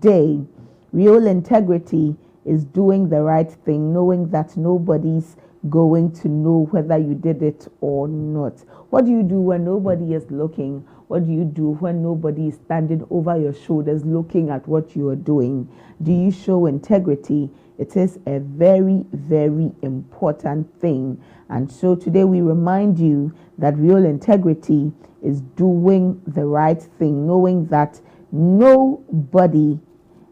day. Real integrity is doing the right thing, knowing that nobody's going to know whether you did it or not. What do you do when nobody is looking? What do you do when nobody is standing over your shoulders looking at what you are doing? Do you show integrity? It is a very, very important thing. And so today we remind you that real integrity is doing the right thing, knowing that nobody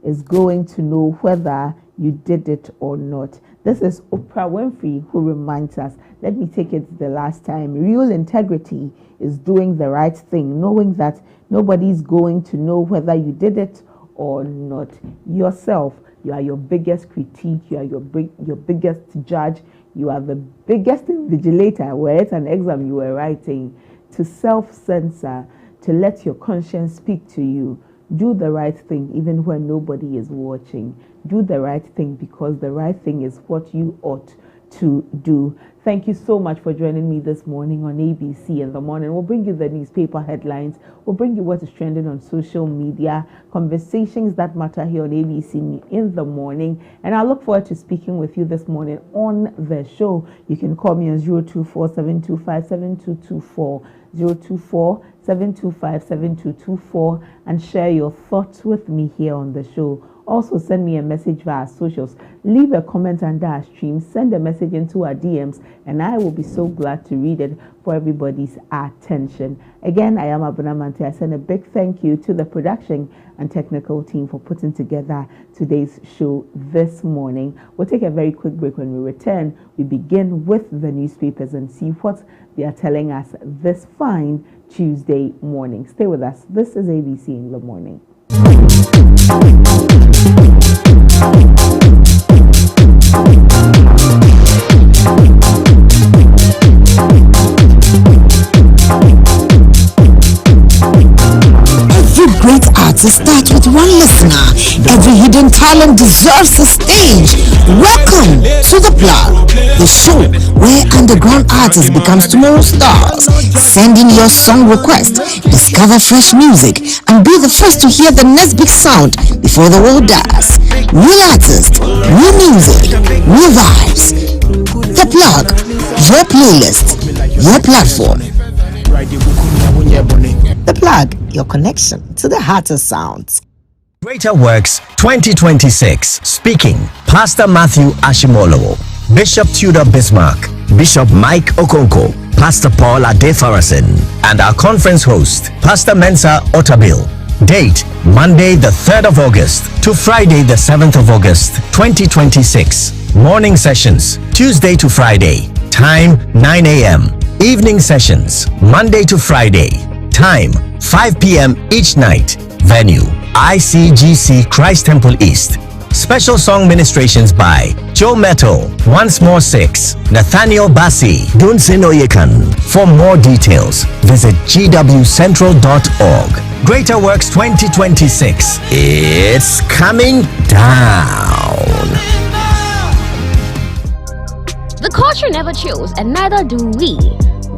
is going to know whether you did it or not. This is Oprah Winfrey who reminds us. Let me take it the last time. Real integrity is doing the right thing, knowing that nobody's going to know whether you did it or not. Yourself, you are your biggest critique, you are your biggest judge, you are the biggest invigilator. Where it's an exam you were writing, to self-censor, to let your conscience speak to you. Do the right thing even when nobody is watching. Do the right thing because the right thing is what you ought to do. Thank you so much for joining me this morning on ABC in the morning. We'll bring you the newspaper headlines. We'll bring you what is trending on social media, conversations that matter here on ABC in the morning. And I look forward to speaking with you this morning on the show. You can call me on 024-725-7224, 024-725-7224, and share your thoughts with me here on the show. Also, send me a message via socials. Leave a comment under our stream. Send a message into our DMs, and I will be so glad to read it for everybody's attention. Again, I am ABENA Mante. I send a big thank you to the production and technical team for putting together today's show this morning. We'll take a very quick break. When we return, we begin with the newspapers and see what they are telling us this fine Tuesday morning. Stay with us. This is ABC in the morning. Every great artist starts with one listener. Every hidden talent deserves a stage. Welcome to The Plug, the show where underground artists becomes tomorrow's stars. Send in your song request, discover fresh music, and be the first to hear the next big sound before the world does. New artists, new music, new vibes. The Plug, your playlist, your platform. The Plug, your connection to the hottest sounds. Greater Works 2026. Speaking, Pastor Matthew Ashimolowo, Bishop Tudor Bismarck, Bishop Mike Okonko, Pastor Paul Adefarasin, and our conference host, Pastor Mensa Otabil. Date, Monday the 3rd of August to Friday the 7th of August 2026. Morning sessions, Tuesday to Friday. Time, 9 a.m. Evening sessions, Monday to Friday. Time, 5 p.m. each night. Venue, ICGC Christ Temple East. Special song ministrations by Joe Metal, Once More 6, Nathaniel Bassi, Dunsin Oyekan. For more details, visit gwcentral.org. Greater Works 2026. It's coming down. The culture never chills, and neither do we.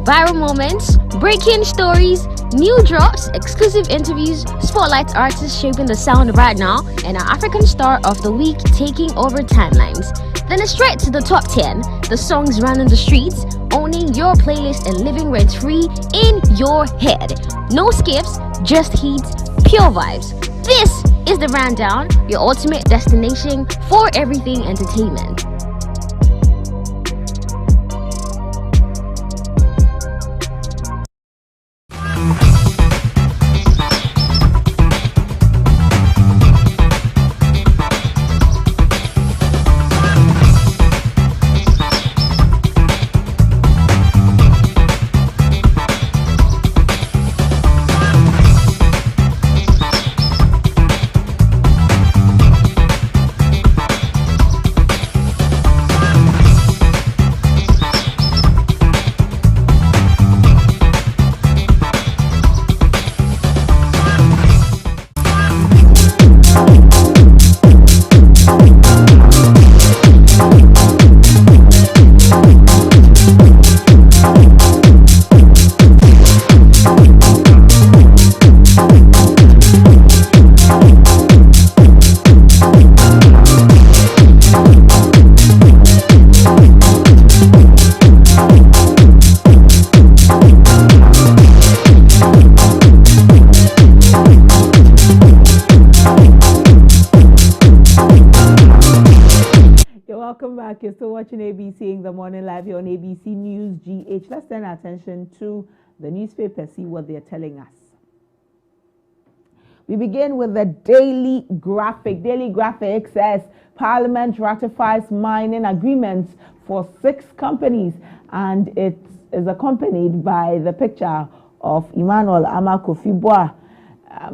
Viral moments, breaking stories, new drops, exclusive interviews, spotlight artists shaping the sound right now, and our African Star of the Week taking over timelines. Then it's straight to the top 10, the songs running the streets, owning your playlist and living rent-free in your head. No skips, just hits, pure vibes. This is the Rundown, your ultimate destination for everything entertainment. back. You're still watching ABC in the morning live here on ABC News GH. Let's turn our attention to the newspaper, see what they're telling us. We begin with the Daily Graphic. Daily Graphic says Parliament ratifies mining agreements for 6 companies, and it is accompanied by the picture of Emmanuel Amakofi-Boa.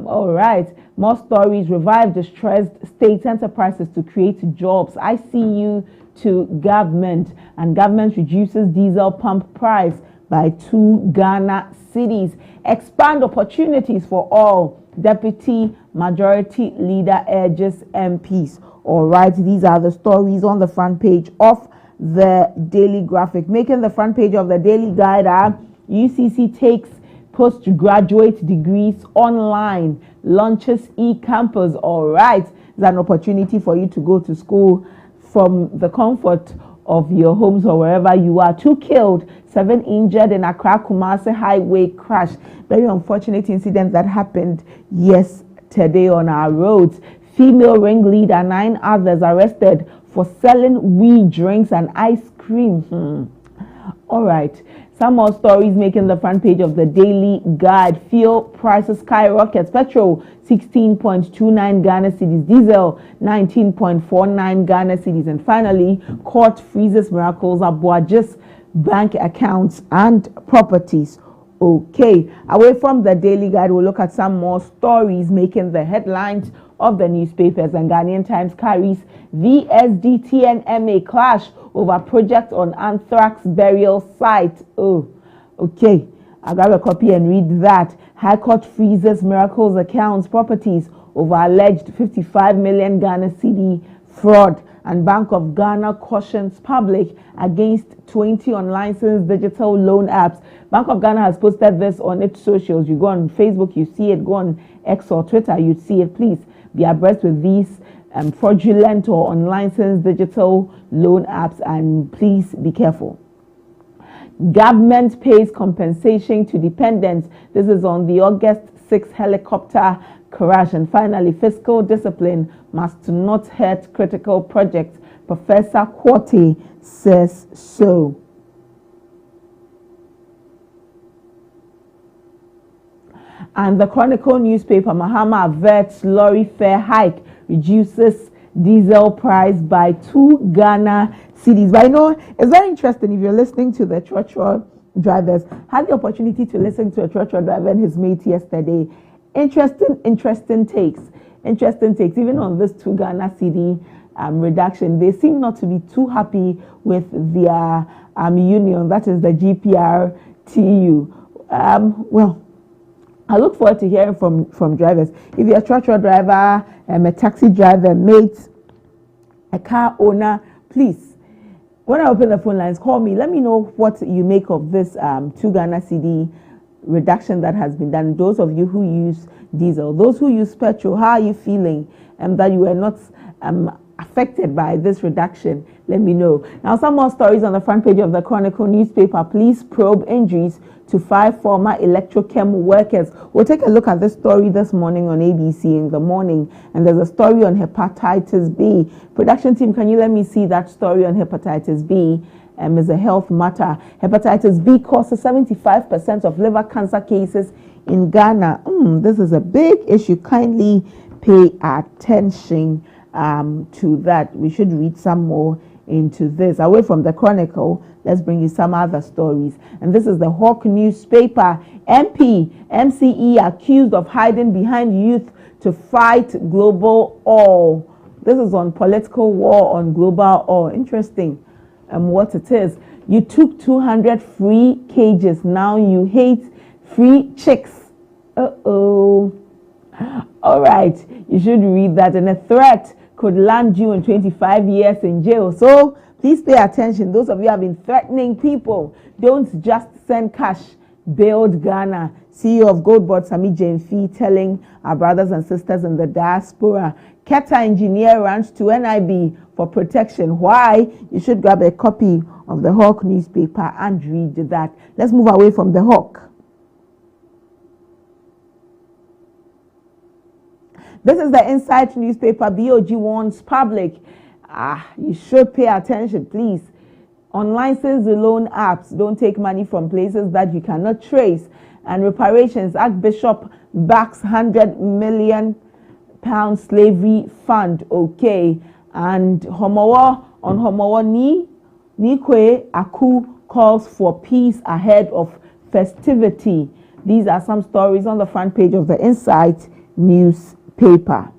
All right, more stories. Revive distressed state enterprises to create jobs. ICU to government, and government reduces diesel pump price by 2 Ghana cedis. Expand opportunities for all. Deputy Majority Leader urges MPs. All right, these are the stories on the front page of the Daily Graphic. Making the front page of the Daily Guide are UCC takes postgraduate degrees online, launches e-campus. All right, it's an opportunity for you to go to school from the comfort of your homes or wherever you are. 2 killed, 7 injured in Accra Kumasi highway crash. Very unfortunate incident that happened yesterday on our roads. Female ringleader, 9 others arrested for selling weed drinks and ice cream. All right, some more stories making the front page of the Daily Guide. Fuel prices skyrockets. Petrol 16.29 Ghana cedis, diesel 19.49 Ghana cedis, and finally, court freezes miracles Abuaje's bank accounts and properties. Okay, away from the Daily Guide, we'll look at some more stories making the headlines of the newspapers. And Ghanaian Times carries VSDT and MA clash over project on anthrax burial site. Oh, okay. I got a copy and read that. High Court freezes Miracles accounts properties over alleged 55 million Ghana cedi fraud. And Bank of Ghana cautions public against 20 unlicensed digital loan apps. Bank of Ghana has posted this on its socials. You go on Facebook, you see it. Go on X or Twitter, you see it. Please be abreast with these fraudulent or unlicensed digital loan apps, and please be careful. Government pays compensation to dependents. This is on the August 6th helicopter crash. And finally, fiscal discipline must not hurt critical projects. Professor Quarty says so. And the Chronicle newspaper, Mahama averts lorry fare hike, reduces diesel price by 2 Ghana cedis. But I know it's very interesting if you're listening to the trotro drivers. Had the opportunity to listen to a trotro driver and his mate yesterday. Interesting takes. Even on this 2 Ghana cedi reduction, they seem not to be too happy with their union, that is the GPRTU. Well, I look forward to hearing from drivers. If you're a trotro driver, a taxi driver, mate, a car owner, please, when I open the phone lines, call me. Let me know what you make of this 2 Ghana cedi reduction that has been done. Those of you who use diesel, those who use petrol, how are you feeling that you were not affected by this reduction? Let me know. Now, some more stories on the front page of the Chronicle newspaper. Police probe injuries to 5 former electrochem workers. We'll take a look at this story this morning on ABC in the morning. And there's a story on hepatitis B. Production team, can you let me see that story on hepatitis B? Is a health matter. Hepatitis B causes 75% of liver cancer cases in Ghana. This is a big issue. Kindly pay attention to that. We should read some more into this. Away from the Chronicle, let's bring you some other stories. And this is the Hawk newspaper. MCE accused of hiding behind youth to fight global oil. This is on political war on global oil. Interesting. What it is. You took 200 free cages. Now you hate free chicks. All right. You should read that. And a threat could land you in 25 years in jail. So please pay attention. Those of you who have been threatening people, don't just send cash. Build Ghana. CEO of Goldboard, Sami Jemfi, telling our brothers and sisters in the diaspora. Keta engineer runs to NIB for protection. Why? You should grab a copy of the Hawk newspaper and read that. Let's move away from the Hawk. This is the Insight newspaper. BOG warns public You should pay attention, please. Unlicensed loan apps don't take money from places that you cannot trace. And reparations, Archbishop backs £100 million slavery fund. Okay. And Homowo Nikwe Aku calls for peace ahead of festivity. These are some stories on the front page of the Insight newspaper.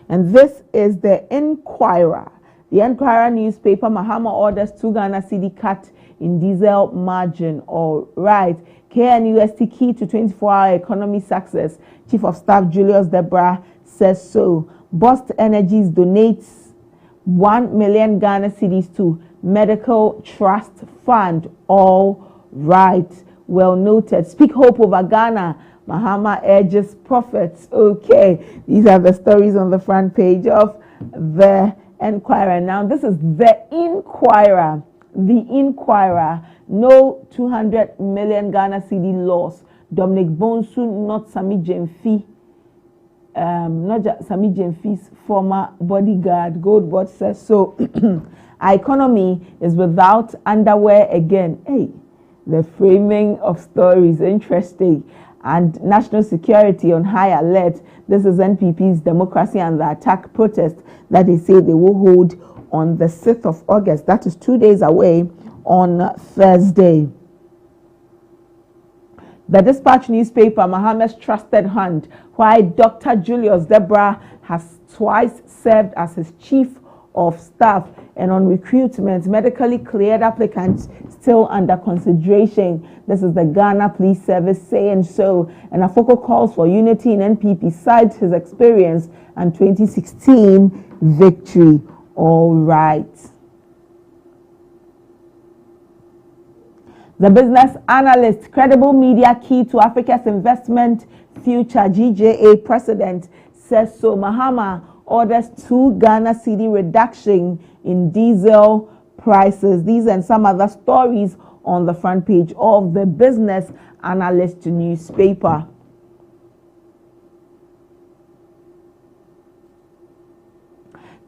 And this is the Inquirer. The Inquirer newspaper, Mahama orders 2 Ghana cedi cut in diesel margin. All right. KNUST key to 24-hour economy success. Chief of Staff Julius Debra says so. Bust Energies donates 1 million Ghana cedis to Medical Trust Fund. All right. Well noted. Speak hope over Ghana. Mahama urges prophets. Okay. These are the stories on the front page of the Inquirer. Now, this is the Inquirer. The Inquirer. No 200 million Ghana cedi loss. Dominic Bonsu, not Sami Jemfi. Not Sami Jemfi's former bodyguard. Goldbot says so. Our economy is without underwear again. Hey, the framing of stories, interesting. And national security on high alert. This is NPP's Democracy and the Attack protest that they say they will hold on the 6th of August. That is 2 days away on Thursday. The Dispatch newspaper, Mohammed's trusted hand, why Dr. Julius Debra has twice served as his chief of staff, and on recruitment, medically cleared applicants still under consideration. This is the Ghana Police Service saying so. And Afoko calls for unity in NPP, cites his experience and 2016 victory. All right. The Business Analyst, credible media key to Africa's investment future, GJA president says so. Mahama orders 2 Ghana cedi reduction in diesel prices. These and some other stories on the front page of the Business Analyst newspaper.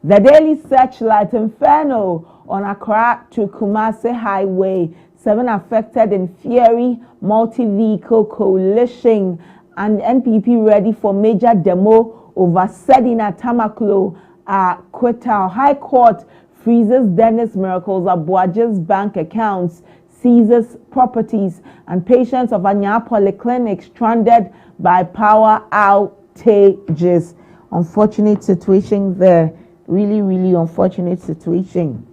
The Daily Searchlight, Inferno on Accra to Kumasi Highway. 7 affected in fiery multi-vehicle coalition, and NPP ready for major demo over Sedina Tamaklo Quetta. High Court freezes Dennis Miracles Abuaja's bank accounts, seizes properties, and patients of Anya Polyclinic stranded by power outages. Unfortunate situation there. Really, really unfortunate situation.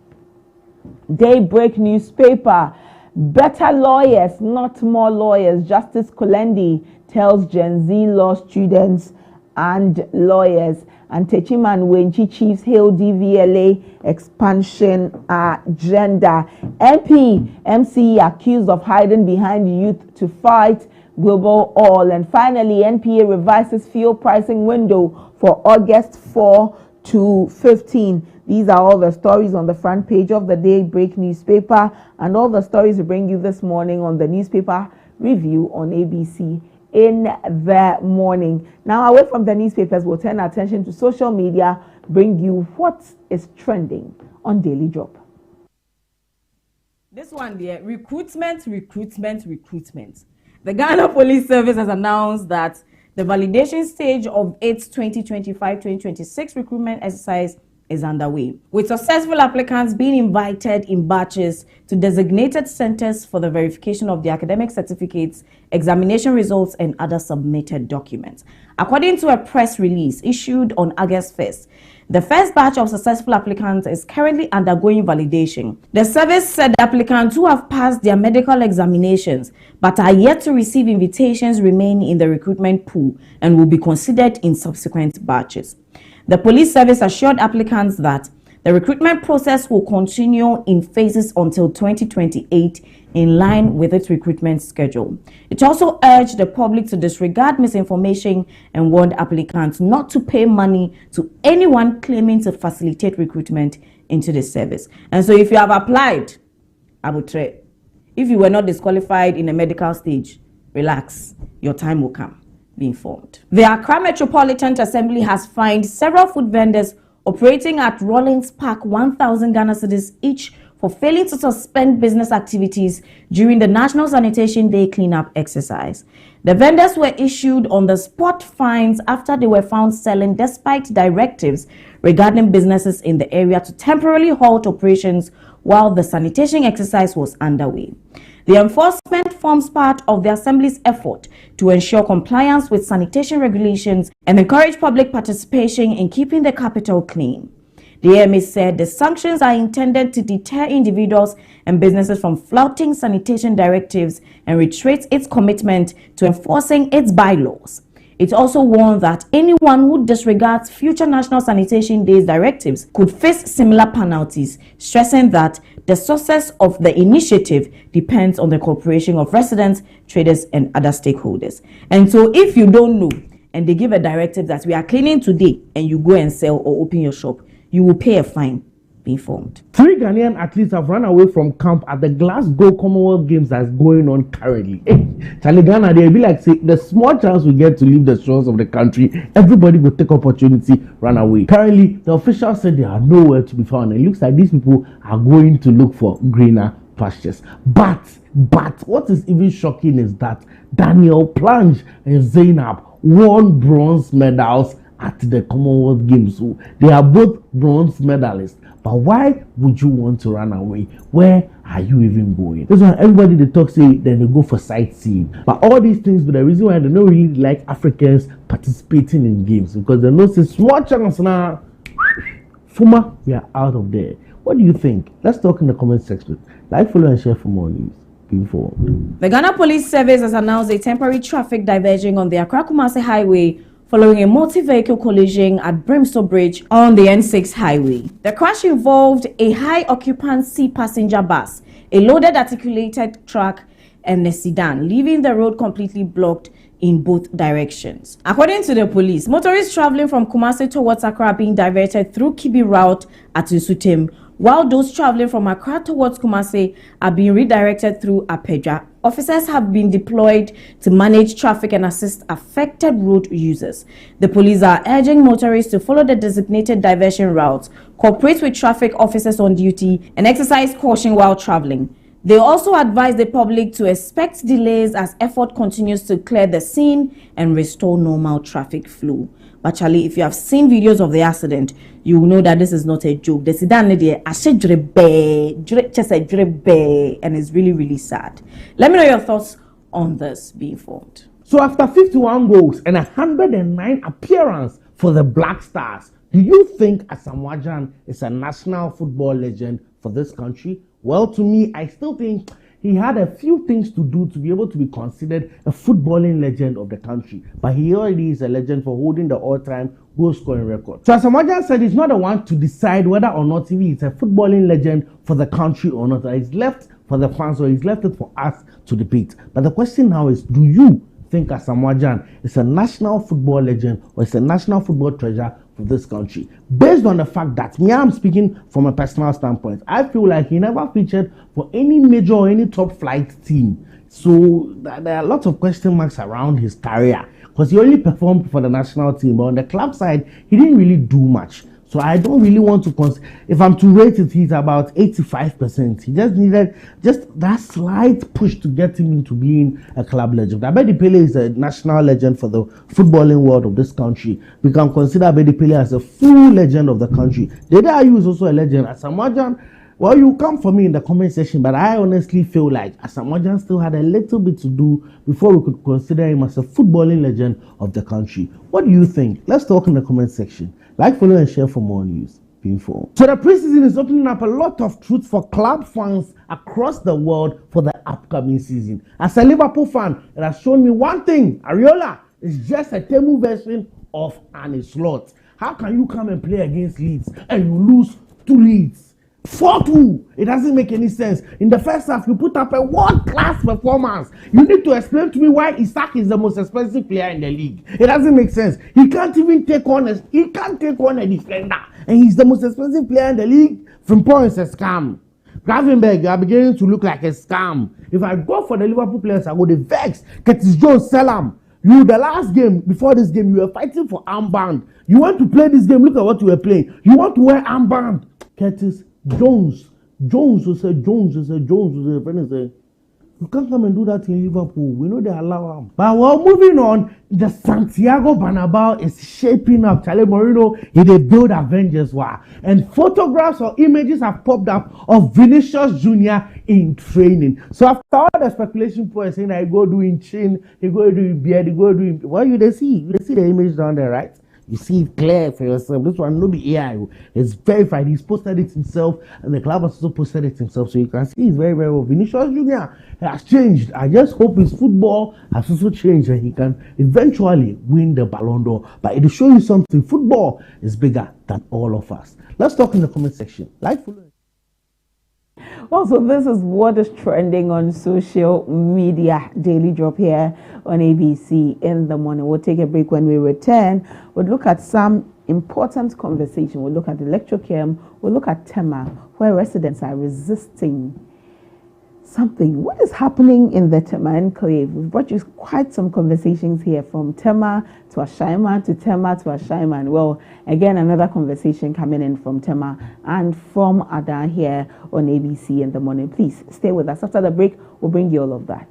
Daybreak newspaper. Better lawyers, not more lawyers. Justice Kolendi tells Gen Z law students and lawyers. And Techiman Wenchi chiefs hail DVLA expansion agenda. MP MCE accused of hiding behind youth to fight global oil. And finally, NPA revises fuel pricing window for August 4 to 15. These are all the stories on the front page of the Daybreak newspaper, and all the stories we bring you this morning on the newspaper review on ABC in the morning. Now, away from the newspapers, we'll turn our attention to social media, bring you what is trending on Daily Job. This one there, recruitment. The Ghana Police Service has announced that the validation stage of its 2025-2026 recruitment exercise is underway, with successful applicants being invited in batches to designated centers for the verification of their academic certificates, examination results, and other submitted documents. According to a press release issued on August 1st, the first batch of successful applicants is currently undergoing validation. The service said applicants who have passed their medical examinations but are yet to receive invitations remain in the recruitment pool and will be considered in subsequent batches. The police service assured applicants that the recruitment process will continue in phases until 2028 in line with its recruitment schedule. It also urged the public to disregard misinformation and warned applicants not to pay money to anyone claiming to facilitate recruitment into the service. And so if you have applied, if you were not disqualified in a medical stage, relax, your time will come. be informed. The Accra Metropolitan Assembly has fined several food vendors operating at Rollins Park 1,000 Ghana cedis each for failing to suspend business activities during the National Sanitation Day cleanup exercise. The vendors were issued on-the-spot fines after they were found selling despite directives regarding businesses in the area to temporarily halt operations while the sanitation exercise was underway. The enforcement forms part of the Assembly's effort to ensure compliance with sanitation regulations and encourage public participation in keeping the capital clean. The AMA said the sanctions are intended to deter individuals and businesses from flouting sanitation directives and reiterates its commitment to enforcing its bylaws. It also warned that anyone who disregards future National Sanitation Day's directives could face similar penalties, stressing that the success of the initiative depends on the cooperation of residents, traders, and other stakeholders. And so if you don't know, and they give a directive that we are cleaning today, and you go and sell or open your shop, you will pay a fine. Be informed. 3 Ghanaian athletes have run away from camp at the Glasgow Commonwealth Games that's going on currently. Charlie Ghana, they'll be like, say, the small chance we get to leave the shores of the country, everybody will take opportunity, run away. Currently, the officials said they are nowhere to be found. It looks like these people are going to look for greener pastures. But what is even shocking is that Daniel Plange and Zainab won bronze medals at the Commonwealth Games. So they are both bronze medalists. But why would you want to run away? Where are you even going? That's why everybody they talk say then they go for sightseeing. But all these things, but the reason why they don't really like Africans participating in games because they know say small chance now. Fuma, we are out of there. What do you think? Let's talk in the comment section. Like, follow, and share for more news. Be informed. The Ghana Police Service has announced a temporary traffic diversion on the Accra-Kumasi Highway following a multi-vehicle collision at Brimstone Bridge on the N6 highway. The crash involved a high-occupancy passenger bus, a loaded articulated truck, and a sedan, leaving the road completely blocked in both directions. According to the police, motorists traveling from Kumasi towards Accra are being diverted through Kibi route at Nsutim, while those traveling from Accra towards Kumasi are being redirected through Apedra. Officers have been deployed to manage traffic and assist affected road users. The police are urging motorists to follow the designated diversion routes, cooperate with traffic officers on duty, and exercise caution while traveling. They also advise the public to expect delays as effort continues to clear the scene and restore normal traffic flow. But Charlie, if you have seen videos of the accident, you will know that this is not a joke. The sedan lady, and it's really, really sad. Let me know your thoughts on this. Be informed. So after 51 goals and 109 appearances for the Black Stars, do you think Asamoah Gyan is a national football legend for this country? Well, to me, I still think he had a few things to do to be able to be considered a footballing legend of the country. But he already is a legend for holding the all-time goal-scoring record. So Asamoah Gyan said he's not the one to decide whether or not he is a footballing legend for the country or not. He's left for the fans or he's left it for us to debate. But the question now is, do you think Asamoah Gyan is a national football legend or is a national football treasure for this country? Based on the fact that I'm speaking from a personal standpoint, I feel like he never featured for any major or any top flight team. So there are lots of question marks around his career because he only performed for the national team, but on the club side, he didn't really do much. So I don't really want to if I'm to rate it, he's about 85%. He just needed that slight push to get him into being a club legend. Abedi Pele is a national legend for the footballing world of this country. We can consider Abedi Pele as a full legend of the country. Dede Ayew is also a legend. Asamoah Gyan, well, you come for me in the comment section, but I honestly feel like Asamoah Gyan still had a little bit to do before we could consider him as a footballing legend of the country. What do you think? Let's talk in the comment section. Like, follow, and share for more news. Be informed. So the preseason is opening up a lot of truth for club fans across the world for the upcoming season. As a Liverpool fan, it has shown me one thing. Ariola is just a Tema version of an slot. How can you come and play against Leeds and you lose 2 Leeds? 4-2. It doesn't make any sense. In the first half, you put up a world-class performance. You need to explain to me why Isaac is the most expensive player in the league. It doesn't make sense. He can't take on a defender. And he's the most expensive player in the league. Frimpong is a scam. Gravenberg, you are beginning to look like a scam. If I go for the Liverpool players, I go to Vex. Curtis Jones, sell him. You, the last game, before this game, you were fighting for armband. You want to play this game, look at what you were playing. You want to wear armband. Curtis Jones will say, you can't come and do that in Liverpool. We know they allow him. But while moving on, the Santiago Bernabeu is shaping up. Charlie Moreno, he did build Avengers war. And photographs or images have popped up of Vinicius Jr. in training. So after all the speculation points saying that he go doing chin, he go doing beard, he go doing, well, you see the image down there, right? You see it clear for yourself. This one no be AI. It's verified. He's posted it himself, and the club has also posted it himself. So you can see it's very, very well. Vinicius Jr. has changed. I just hope his football has also changed and he can eventually win the Ballon d'Or. But it'll show you something. Football is bigger than all of us. Let's talk in the comment section. Like, follow. Well, so this is what is trending on social media. Daily Drop here on ABC in the morning. We'll take a break. When we return, we'll look at some important conversation. We'll look at electrochem. We'll look at Tema, where residents are resisting something. What is happening in the Tema enclave? We've brought you quite some conversations here, from Tema to Ashaiman to Tema to Ashaiman. Well, again, another conversation coming in from Tema and from Ada here on ABC in the morning. Please stay with us. After the break, we'll bring you all of that.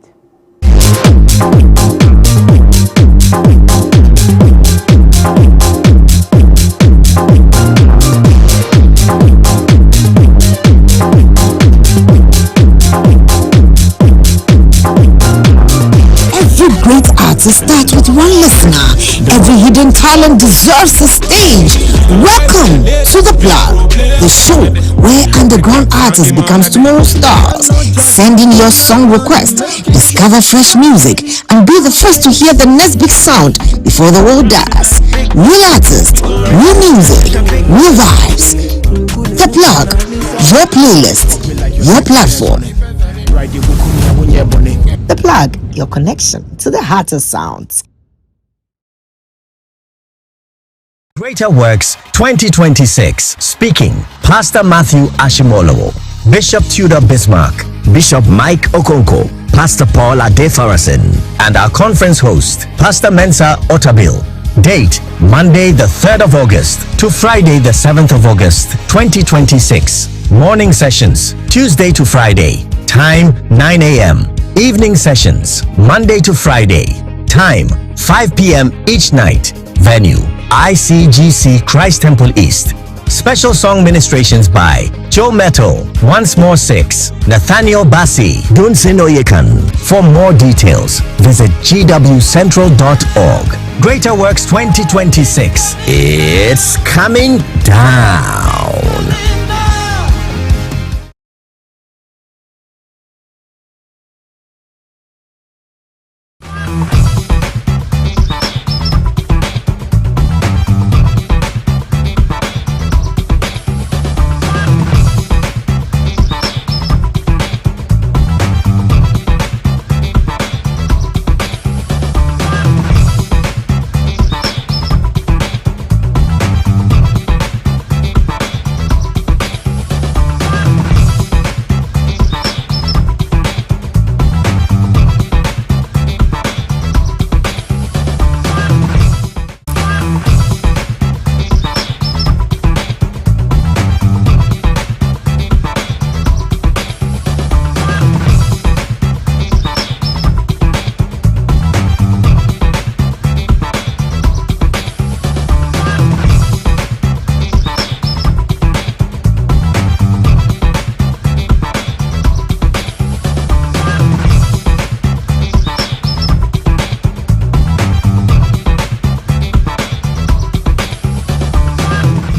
Great artists start with one listener. Every hidden talent deserves a stage. Welcome to The Plug, the show where underground artists becomes tomorrow's stars. Send in your song request, discover fresh music, and be the first to hear the next big sound before the world does. New artists, new music, new vibes. The Plug, your playlist, your platform. The Plug, your connection to the hottest sounds. Greater Works 2026. Speaking, Pastor Matthew Ashimolowo, Bishop Tudor Bismarck, Bishop Mike Okonko, Pastor Paul Adefarasin, and our conference host, Pastor Mensa Otabil. Date, Monday the 3rd of August to Friday the 7th of August 2026. Morning sessions, Tuesday to Friday. Time, 9 a.m. Evening sessions, Monday to Friday. Time, 5 p.m. each night. Venue, ICGC Christ Temple East. Special song ministrations by Joe Metal, Once More 6, Nathaniel Bassi, Dunsin Oyekan. For more details, visit gwcentral.org. Greater Works 2026. It's coming down.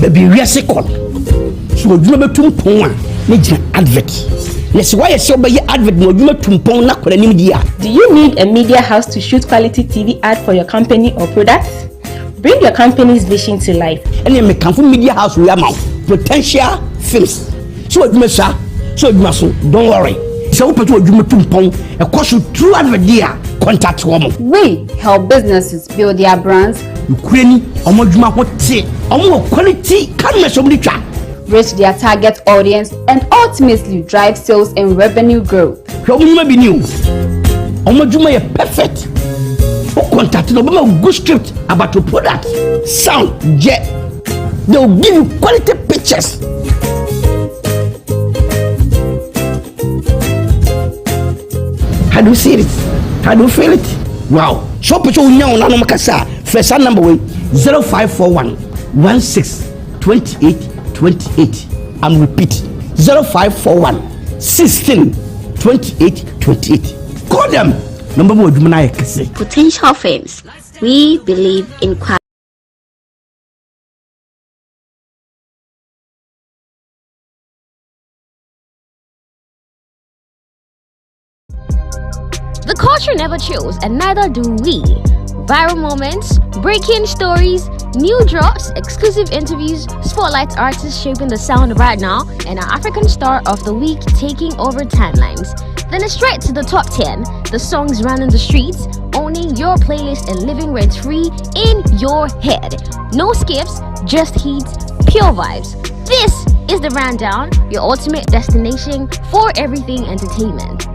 Baby, we are second. So you never too poor. Need an advert. Let's why so by your advert. No, you never too poor. Not for any media. Do you need a media house to shoot quality TV ad for your company or products? Bring your company's vision to life. And then make company media house we are now. Potential films. So you must so you must don't worry. So open to you too poor. A course you true advert there. Contact woman. We help businesses build their brands. Ukraine, quality, reach their target audience, and ultimately drive sales and revenue growth. Perfect. contact no good script about your product, sound, jet. They will give you quality pictures. How do you see it? How do you feel it? Wow. So picture we now no makasa. First number way 0541 16 28 28. I'm repeat 0541 16 28 28. Call them. Number one, Potential Films. We believe in quality. The culture never chills, and neither do we. Viral moments, breaking stories, new drops, exclusive interviews, spotlight artists shaping the sound right now, and our African star of the week taking over timelines. Then it's straight to the top 10, the songs running the streets, owning your playlist and living rent-free in your head. No skips, just hits, pure vibes. This is the Rundown, your ultimate destination for everything entertainment.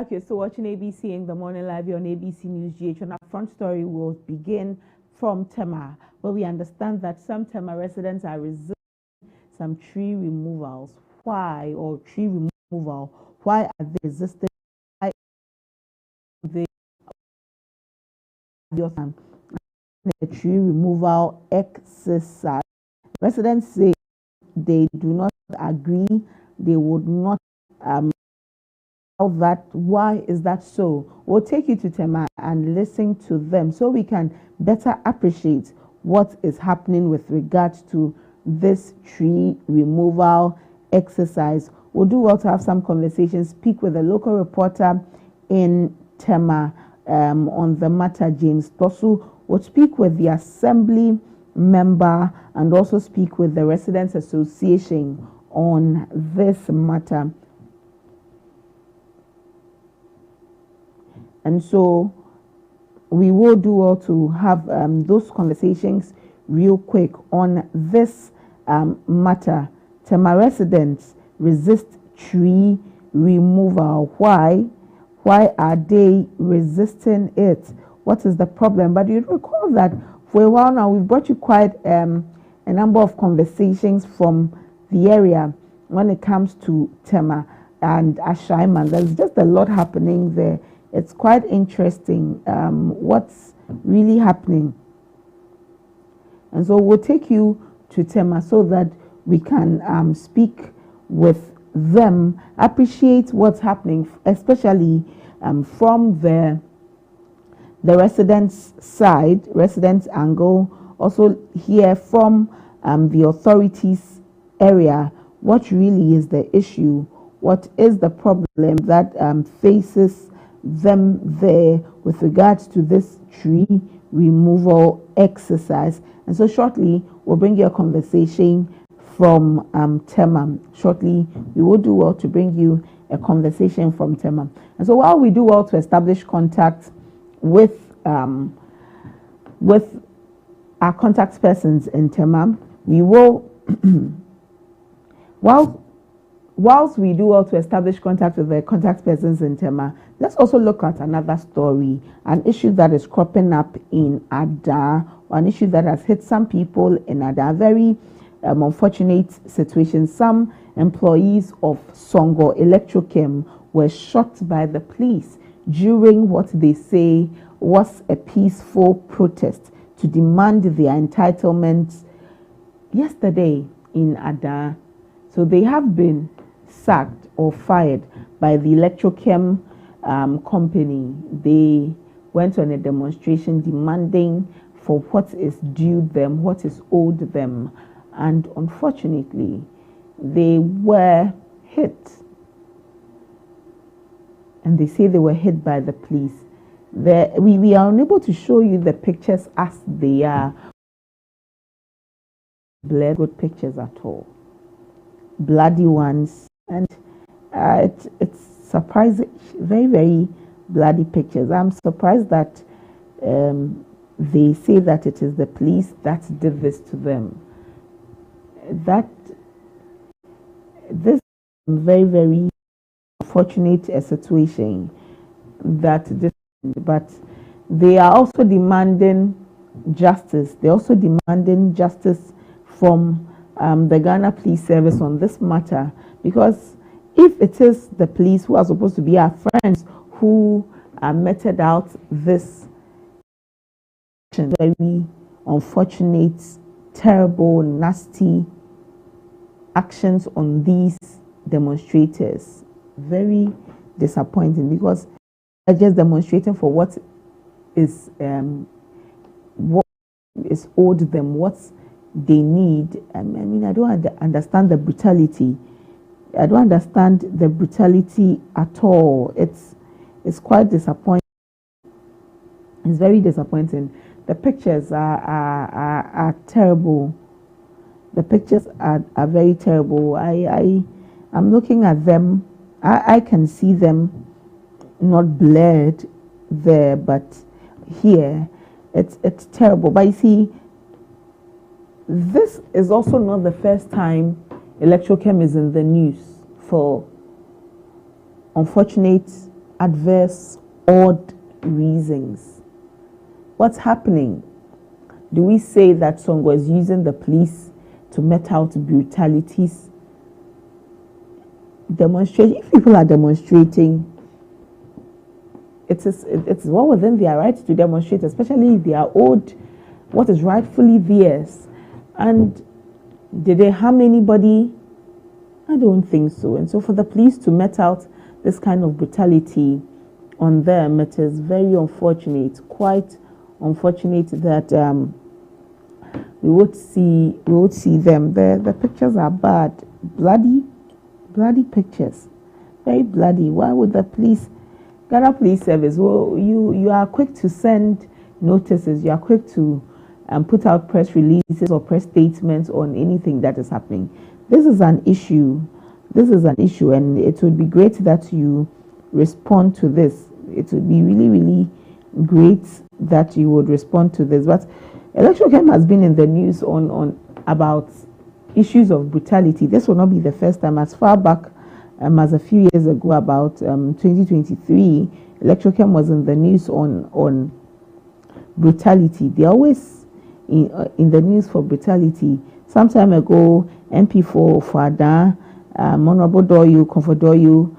You're still watching ABC in the morning live on ABC News GH. And our front story will begin from Tema, where we understand that some Tema residents are resisting some tree removals. Why, or tree removal? Why are they resisting? Why are they the tree removal exercise? Residents say they do not agree. They would not that. Why is that so? We'll take you to Tema and listen to them so we can better appreciate what is happening with regards to this tree removal exercise. We'll do well to have some conversations, speak with a local reporter in Tema on the matter, James Tosu. We'll speak with the assembly member and also speak with the Residents Association on this matter. And so we will do well to have those conversations real quick on this matter. Tema residents resist tree removal. Why? Why are they resisting it? What is the problem? But you recall that for a while now, we've brought you quite a number of conversations from the area when it comes to Tema and Ashaiman. There's just a lot happening there. It's quite interesting what's really happening. And so we'll take you to Tema so that we can speak with them, appreciate what's happening, especially from the residents' side, residents' angle, also hear from the authorities' area what really is the issue, what is the problem that faces them there with regards to this tree removal exercise. And so shortly we'll bring you a conversation from Tema. Shortly we will do well to bring you a conversation from Tema. And so while we do well to establish contact with our contact persons in Tema. We will, whilst we do well to establish contact with the contact persons in Tema, let's also look at another story, an issue that is cropping up in Ada, or an issue that has hit some people in Ada. Very unfortunate situation. Some employees of Songo Electrochem were shot by the police during what they say was a peaceful protest to demand their entitlements yesterday in Ada. So they have been sacked or fired by the Electrochem company. They went on a demonstration demanding for what is due them, what is owed them. And unfortunately, they were hit. And they say they were hit by the police. We are unable to show you the pictures as they are. Good pictures at all. Bloody ones. And it's surprising, very, very bloody pictures. I'm surprised that they say that it is the police that did this to them. This is very, very unfortunate situation that this, but they are also demanding justice. They're also demanding justice from the Ghana Police Service on this matter, because if it is the police who are supposed to be our friends who meted out this very unfortunate, terrible, nasty actions on these demonstrators, very disappointing, because they're just demonstrating for what is owed them, what they need. I mean, I don't understand the brutality. I don't understand the brutality at all. It's quite disappointing. It's very disappointing. The pictures are terrible. The pictures are very terrible. I'm looking at them. I can see them not blurred there, but here it's terrible. But you see, this is also not the first time Electrochem is in the news for unfortunate, adverse, odd reasons. What's happening? Do we say that Songo is using the police to met out brutalities? Demonstration. If people are demonstrating, it's well within their right to demonstrate, especially if they are owed what is rightfully theirs. And did they harm anybody? I don't think so. And so for the police to met out this kind of brutality on them, it is very unfortunate, quite unfortunate that we would see them. The pictures are bad, bloody pictures, very bloody. Why would the police, Ghana Police Service, well, you are quick to send notices, you are quick to put out press releases or press statements on anything that is happening. This is an issue. And it would be great that you respond to this. It would be really, really great that you would respond to this. But Electrochem has been in the news on about issues of brutality. This will not be the first time. As far back as a few years ago, about 2023, Electrochem was in the news on brutality. They're always in the news for brutality. Some time ago, MP for Ada, Honorable Doyu, Comfort Doyu,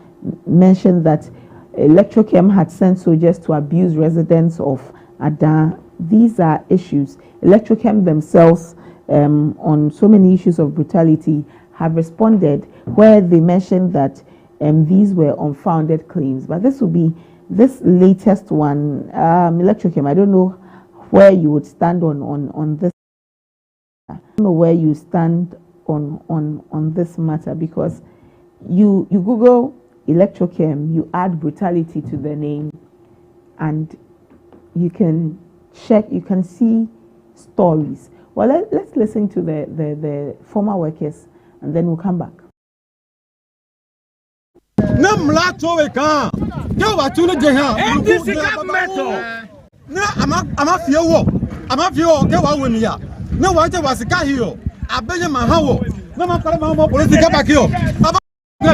mentioned that Electrochem had sent soldiers to abuse residents of Ada. These are issues. Electrochem themselves, on so many issues of brutality, have responded where they mentioned that these were unfounded claims. But this will be this latest one. Electrochem, I don't know where you would stand on this. I don't know where you stand on this matter, because you Google Electrochem, you add brutality to the name, and you can check, you can see stories. Well, let's listen to the former workers, and then we'll come back. I'm a few okay, what we here. No, what was a guy here. I beg you, my how. No, my political back here.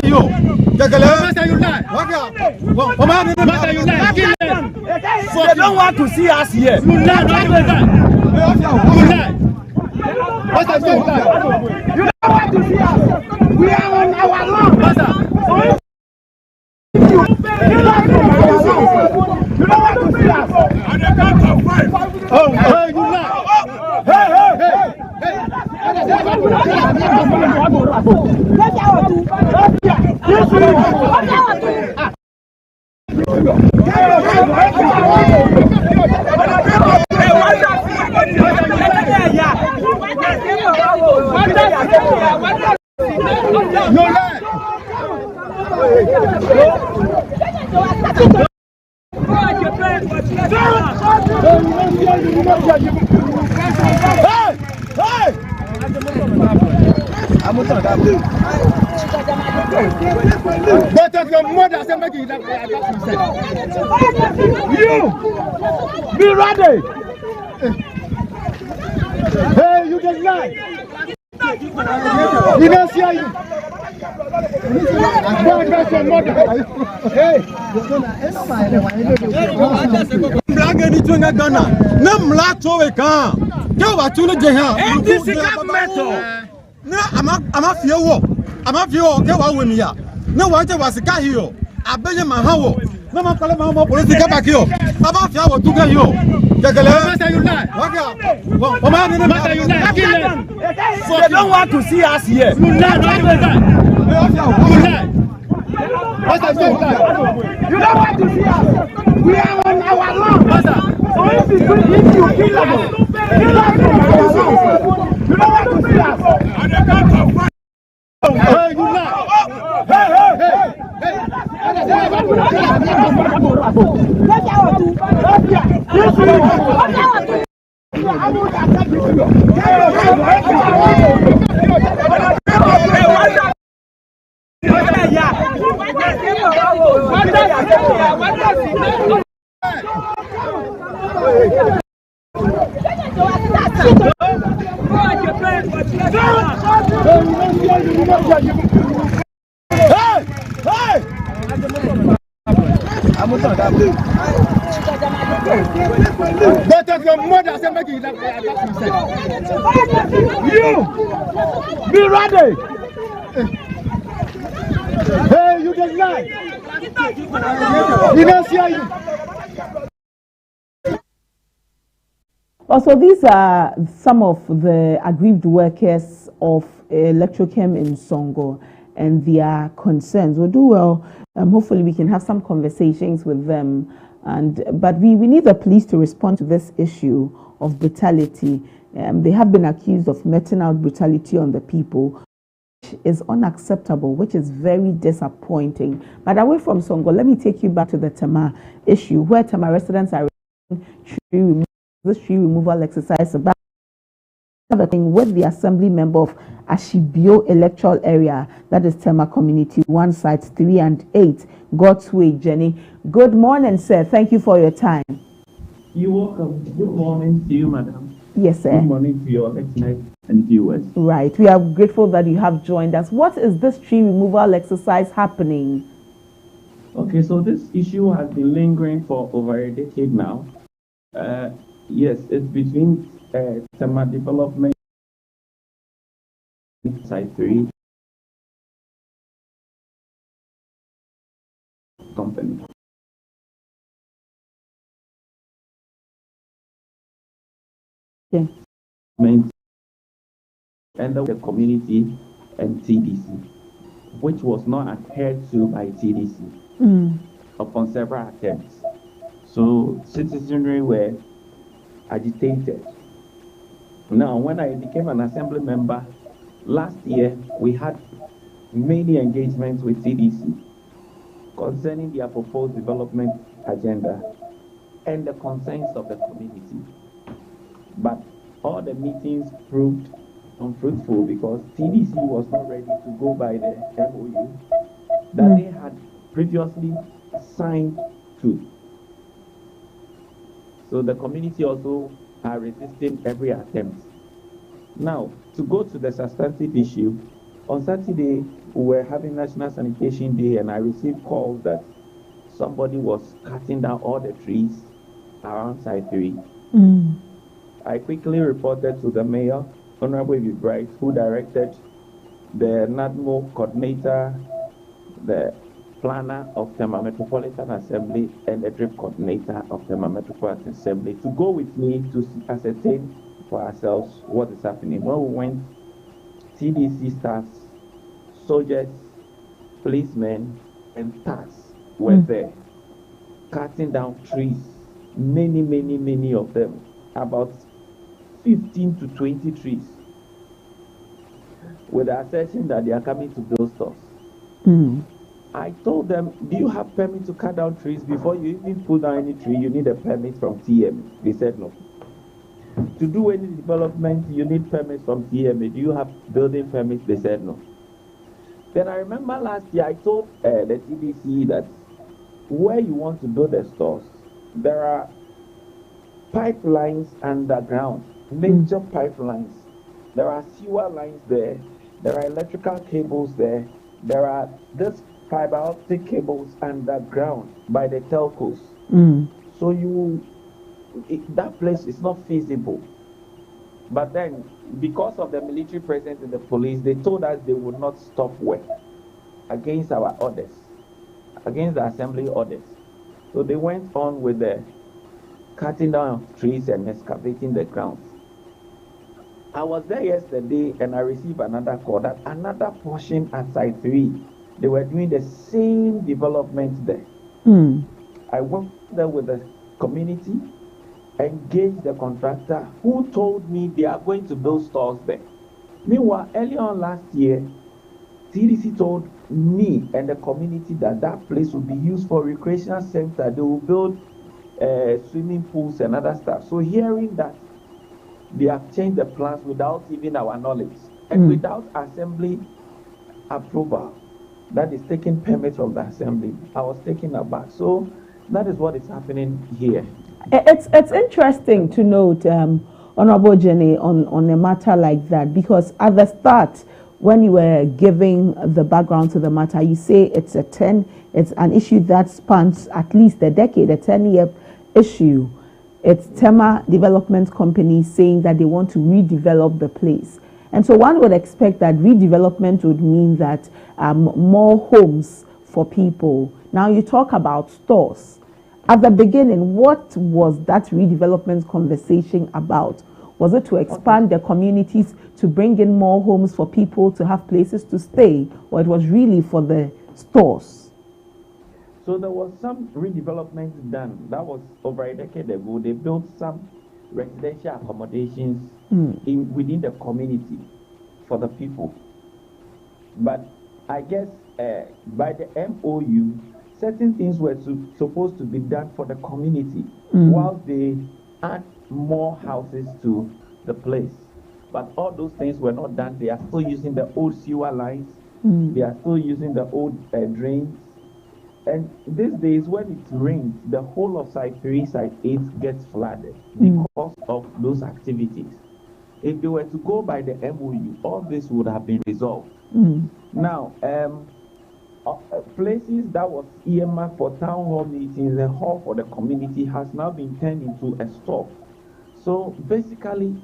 You. They don't want to see us here. You lie. What's that? You don't want to see us. We are on our lawn. You don't want to see us. Oh, hey, you lie. Hey. But your mother said, make it you be ready. Hey, you just lie. You don't see you. Go address your mother. Hey. Black anything I done. No black to a car. Go back to the jail. And this is metal. No, I'm a few walk. I'm a few okay, what we here. No, what was a guy here. I beg you, my how. No, my political back here. I'm a few to get you. They don't want to see us here. You lie. You don't want to see us. We are on our lawn. So if you kill us, you don't want to see us. Hey, you lie. Hey. But your mother said, make it you be ready. Hey, you just lie. You don't see you. Also, these are some of the aggrieved workers of Electrochem in Songo and their concerns. We'll do well. Hopefully, we can have some conversations with them. But we need the police to respond to this issue of brutality. They have been accused of meting out brutality on the people, which is unacceptable, which is very disappointing. But away from Songo, let me take you back to the Tema issue, where Tema residents are this tree removal exercise about with the assembly member of Ashibio electoral area, that is Tema community 1 sites 3 and 8, God's Way, Jenny. Good morning, sir. Thank you for your time. You're welcome. Good morning to you, madam. Yes, sir. Good morning to your listeners and viewers. Right. We are grateful that you have joined us. What is this tree removal exercise happening? Okay, so this issue has been lingering for over a decade now. Yes, it's between Tema Development Site 3 company. Yeah. And the community and TDC, which was not adhered to by TDC upon several attempts. So citizenry were agitated. Now, when I became an assembly member last year, we had many engagements with TDC concerning their proposed development agenda and the concerns of the community. But all the meetings proved unfruitful because TDC was not ready to go by the MOU that they had previously signed to. So the community also are resisting every attempt. Now, to go to the substantive issue, on Saturday, we were having National Sanitation Day, and I received calls that somebody was cutting down all the trees around Site 3. I quickly reported to the mayor, Honorable Evie Bright, who directed the NADMO coordinator, the planner of Tema Metropolitan Assembly, and the DRIP coordinator of Tema Metropolitan Assembly to go with me to ascertain for ourselves what is happening. When we went, TDC staff, soldiers, policemen, and thugs were there, cutting down trees, many of them, about 15 to 20 trees, with the assertion that they are coming to build stores. I told them, do you have permit to cut down trees? Before you even put down any tree, you need a permit from TM. They said no. To do any development, you need permits from TMA. Do you have building permits? They said no. Then I remember last year I told the TDC that where you want to build the stores, there are pipelines underground, major pipelines. There are sewer lines there. There are electrical cables there. There are this fiber optic cables underground by the telcos. So that place is not feasible. But then, because of the military presence and the police, they told us they would not stop work against our orders, against the assembly orders. So they went on with the cutting down of trees and excavating the ground. I was there yesterday and I received another call that another portion at Site 3, they were doing the same development there. I went there with the community, engaged the contractor who told me they are going to build stores there. Meanwhile, earlier on last year, TDC told me and the community that that place will be used for recreational center. They will build swimming pools and other stuff. So hearing that they have changed the plans without even our knowledge and without assembly approval, that is taking permits from the assembly, I was taken aback. So that is what is happening here. It's interesting to note, Honorable Jenny, on a matter like that, because at the start, when you were giving the background to the matter, you say it's an issue that spans at least a decade, a 10-year issue. It's Tema Development Company saying that they want to redevelop the place. And so one would expect that redevelopment would mean that more homes for people. Now you talk about stores. At the beginning, what was that redevelopment conversation about? Was it to expand the communities, to bring in more homes for people to have places to stay, or it was really for the stores? So there was some redevelopment done. That was over a decade ago. They built some residential accommodations within the community for the people. But I guess by the MOU, certain things were supposed to be done for the community while they add more houses to the place. But all those things were not done. They are still using the old sewer lines. They are still using the old drains. And these days, when it rains, the whole of Site 3, Site 8 gets flooded because of those activities. If they were to go by the MOU, all this would have been resolved. Now, places that was earmarked for town hall meetings, a hall for the community, has now been turned into a store. So basically,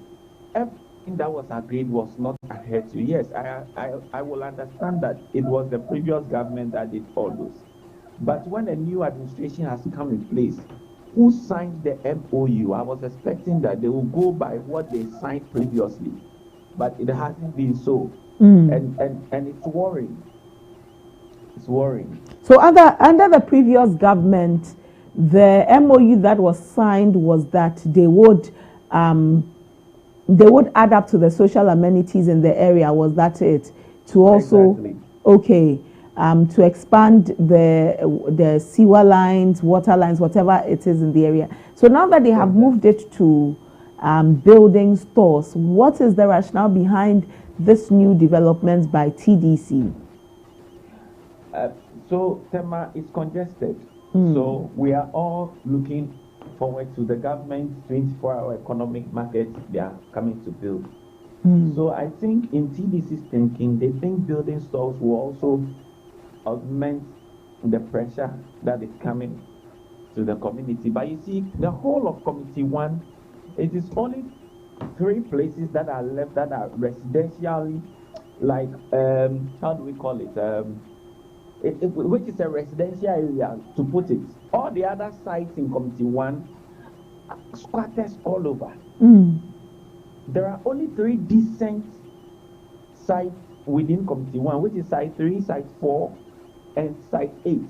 everything that was agreed was not adhered to. Yes, I will understand that it was the previous government that did all those. But when a new administration has come in place, who signed the MOU, I was expecting that they will go by what they signed previously. But it hasn't been so. And it's worrying. It's worrying. So under the previous government, the MOU that was signed was that they would add up to the social amenities in the area. Was that it? To also, exactly. Okay. To expand the sewer lines, water lines, whatever it is in the area. So now that they have moved it to building stores, what is the rationale behind this new development by TDC? So Tema is congested. So we are all looking forward to the government's 24-hour economic market they are coming to build. So I think in TDC's thinking, they think building stores will also augment the pressure that is coming to the community. But you see, the whole of Committee 1, it is only 3 places that are left that are residentially, like, how do we call it? Which is a residential area, to put it. All the other sites in Committee 1, squatters all over. There are only 3 decent sites within Committee 1, which is Site 3, Site 4, and Site 8.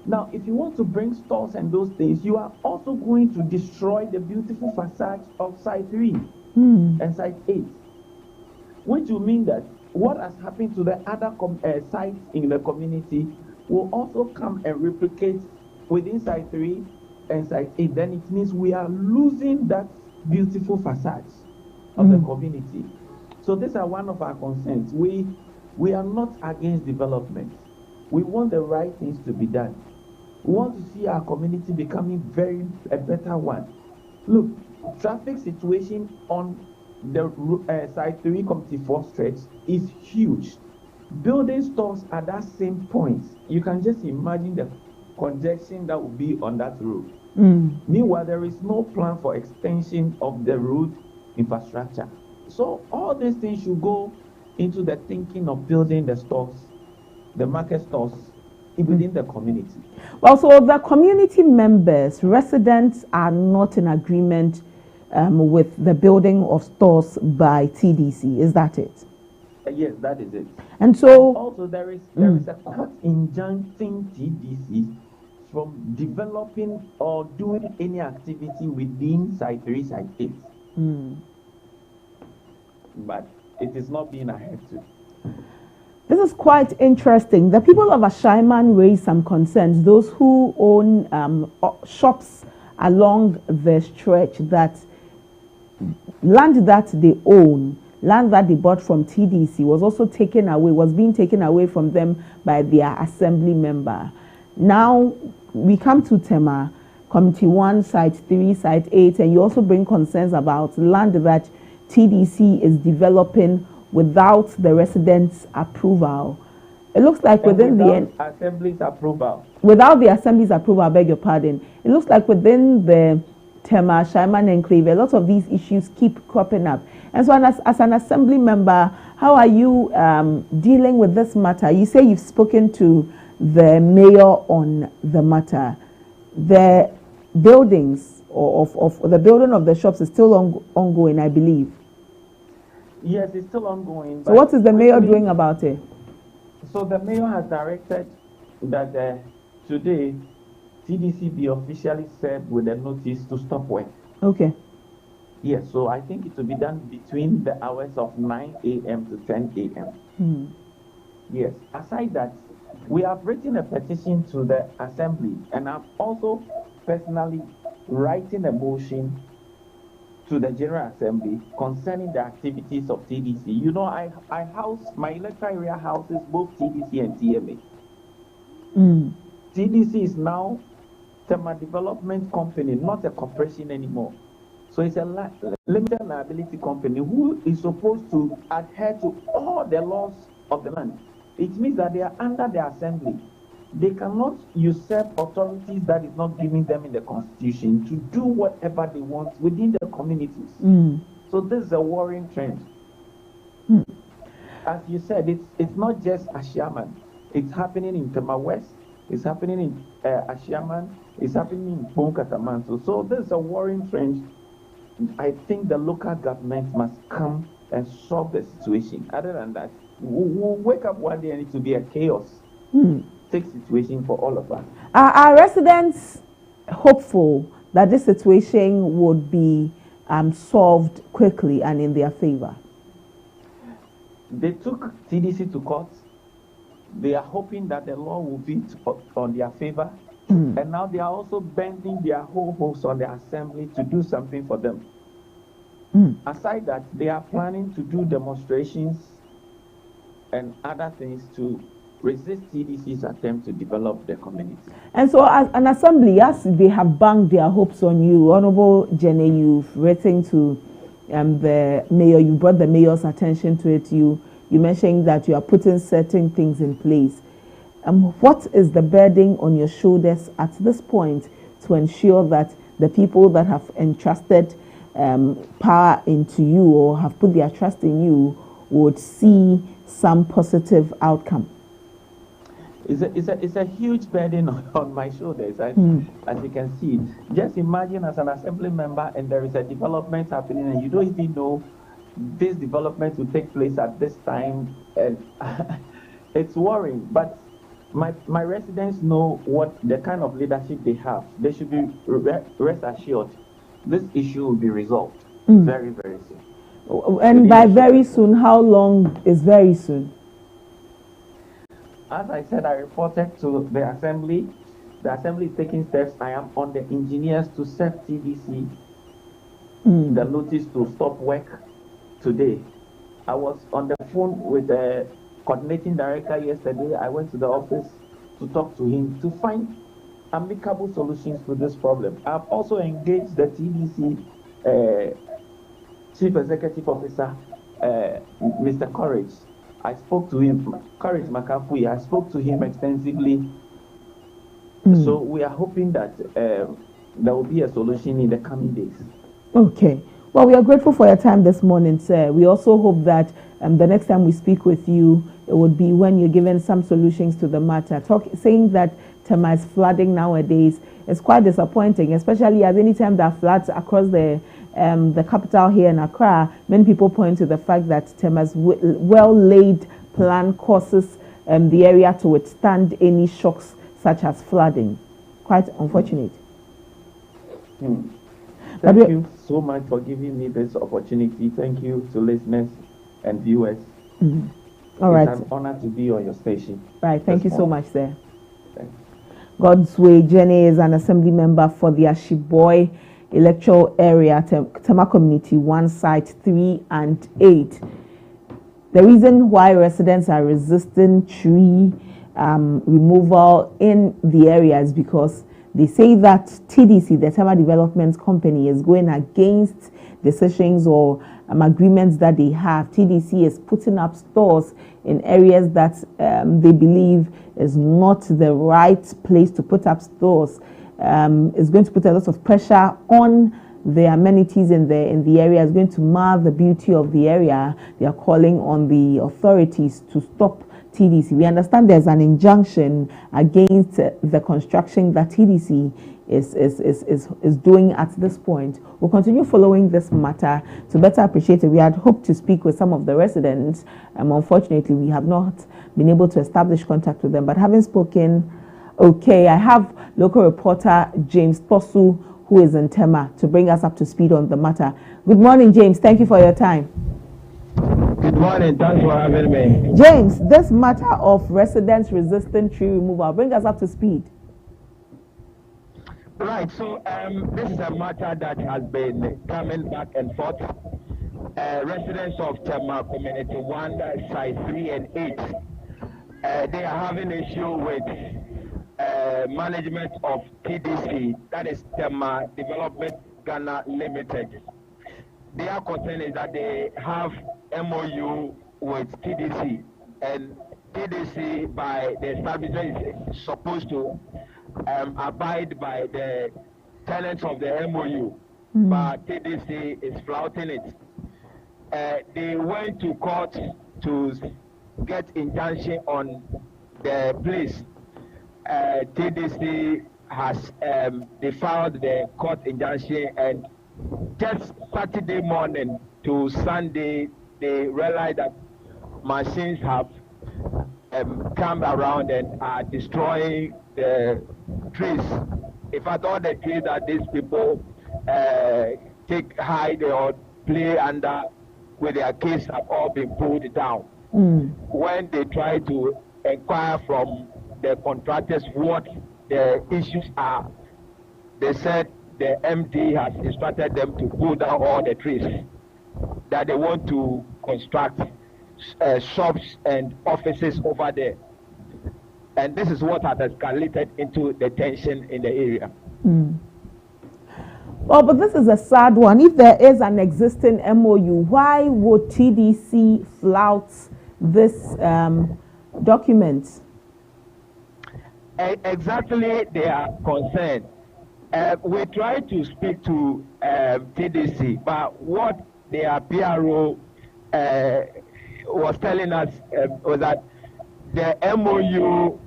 Now, if you want to bring stores and those things, you are also going to destroy the beautiful facade of Site 3 and Site 8, which will mean that what has happened to the other sites in the community will also come and replicate within Site 3 and Site 8. Then it means we are losing that beautiful facades of the community. So these are one of our concerns. We are not against development. We want the right things to be done. We want to see our community becoming a better one. Look, traffic situation on the Site 3 Committee 4 stretch is huge. Building stores at that same point, you can just imagine the congestion that will be on that road. Meanwhile, there is no plan for extension of the road infrastructure. So all these things should go into the thinking of building the stores, the market stores within the community. Well, so the community members, residents are not in agreement with the building of stores by TDC. Is that it? Yes, that is it. And so also there is a court injuncting TDC from developing or doing any activity within Site 3, Site 8. But it is not being adhered to. This is quite interesting. The people of Ashaiman raised some concerns. Those who own shops along the stretch, that land that they own, land that they bought from TDC, was also taken away, was being taken away from them by their assembly member. Now we come to Tema, Committee 1, Site 3, Site 8, and you also bring concerns about land that TDC is developing without the residents' approval. It looks like within the assembly's approval. Without the assembly's approval, I beg your pardon. It looks like within the Tema Shaiman enclave, a lot of these issues keep cropping up. And so, as an assembly member, how are you dealing with this matter? You say you've spoken to the mayor on the matter. The buildings of the building of the shops is still ongoing, I believe. Yes, it's still ongoing. So what is the mayor doing about it? So the mayor has directed that today TDC be officially served with a notice to stop work. Okay. Yes, so I think it will be done between the hours of 9 a.m. to 10 a.m. Yes, aside that, we have written a petition to the assembly, and I'm also personally writing a motion to the General Assembly concerning the activities of TDC. You know, I house, my electoral area houses both TDC and TMA. TDC is now Tema Development Company, not a corporation anymore. So it's a limited liability company who is supposed to adhere to all the laws of the land. It means that they are under the assembly. They cannot usurp authorities that is not given them in the constitution to do whatever they want within the communities. So this is a worrying trend. As you said, it's not just Ashiaman. It's happening in Tema West. It's happening in Ashiaman. It's happening in Bonkatamanso. So this is a worrying trend. I think the local government must come and solve the situation. Other than that, we'll wake up one day and it will be a chaos. Situation for all of us. Are residents hopeful that this situation would be solved quickly and in their favor? They took TDC to court. They are hoping that the law will be on their favor. And now they are also bending their whole hopes on the assembly to do something for them. Aside that, they are planning to do demonstrations and other things to resist TDC's attempt to develop the community. And so, as an assembly, as they have banked their hopes on you, Honorable Jenny, you've written to the mayor, you brought the mayor's attention to it. You mentioned that you are putting certain things in place. What is the burden on your shoulders at this point to ensure that the people that have entrusted power into you or have put their trust in you would see some positive outcome? It's a huge burden on my shoulders, as you can see. Just imagine as an assembly member and there is a development happening and you don't even know this development will take place at this time, and it's worrying. But my residents know what the kind of leadership they have. They should be rest assured this issue will be resolved very, very soon. And by very soon, how long is very soon? As I said, I reported to the assembly. The assembly is taking steps. I am on the engineers to serve TDC the notice to stop work today. I was on the phone with the coordinating director yesterday. I went to the office to talk to him to find amicable solutions to this problem. I've also engaged the TDC Chief Executive Officer, Mr. Courage. I spoke to him, Courage Makafui. I spoke to him extensively. So we are hoping that there will be a solution in the coming days. Okay. Well, we are grateful for your time this morning, sir. We also hope that the next time we speak with you, it would be when you're given some solutions to the matter. Saying that Tema is flooding nowadays is quite disappointing, especially as any time there are floods across the capital here in Accra, many people point to the fact that Tema's well-laid plan causes the area to withstand any shocks such as flooding. Quite unfortunate. Thank you so much for giving me this opportunity. Thank you to listeners and viewers. All right. It's an honor to be on your station. Right. Thank you so much, sir. God's Way Jenny is an assembly member for the Ashiboy electoral area, Tema Community 1, Site 3 and 8. The reason why residents are resisting tree removal in the area is because they say that TDC, the Tema Development Company, is going against decisions or agreements that they have. TDC is putting up stores in areas that they believe is not the right place to put up stores. Is going to put a lot of pressure on the amenities in the area. Is going to mar the beauty of the area. They are calling on the authorities to stop TDC. We understand there's an injunction against the construction that TDC is doing at this point. We'll continue following this matter to better appreciate it. We had hoped to speak with some of the residents. Unfortunately, we have not been able to establish contact with them. But having spoken, I have local reporter James Posu, who is in Tema, to bring us up to speed on the matter. Good morning, James. Thank you for your time. Good morning. Thanks for having me. James, this matter of residents resisting tree removal, bring us up to speed. Right. So this is a matter that has been coming back and forth. Residents of Tema Community 1, Site 3 and 8, they are having issue with management of TDC, that is Tema Development Ghana Limited. Their concern is that they have MOU with TDC, and TDC by the establishment is supposed to abide by the tenets of the MOU, but TDC is flouting it. They went to court to get injunction on the place. TDC has filed the court injunction, and just Saturday morning to Sunday, they realized that machines have come around and are destroying the trees. In fact, all the trees that these people hide or play under with their kids have all been pulled down. When they try to inquire from the contractors what the issues are, they said the MD has instructed them to pull down all the trees, that they want to construct shops and offices over there. And this is what has escalated into the tension in the area. Well, but this is a sad one. If there is an existing MOU, why would TDC flout this document? Exactly their concern. We tried to speak to TDC, but what their PRO was telling us was that the MOU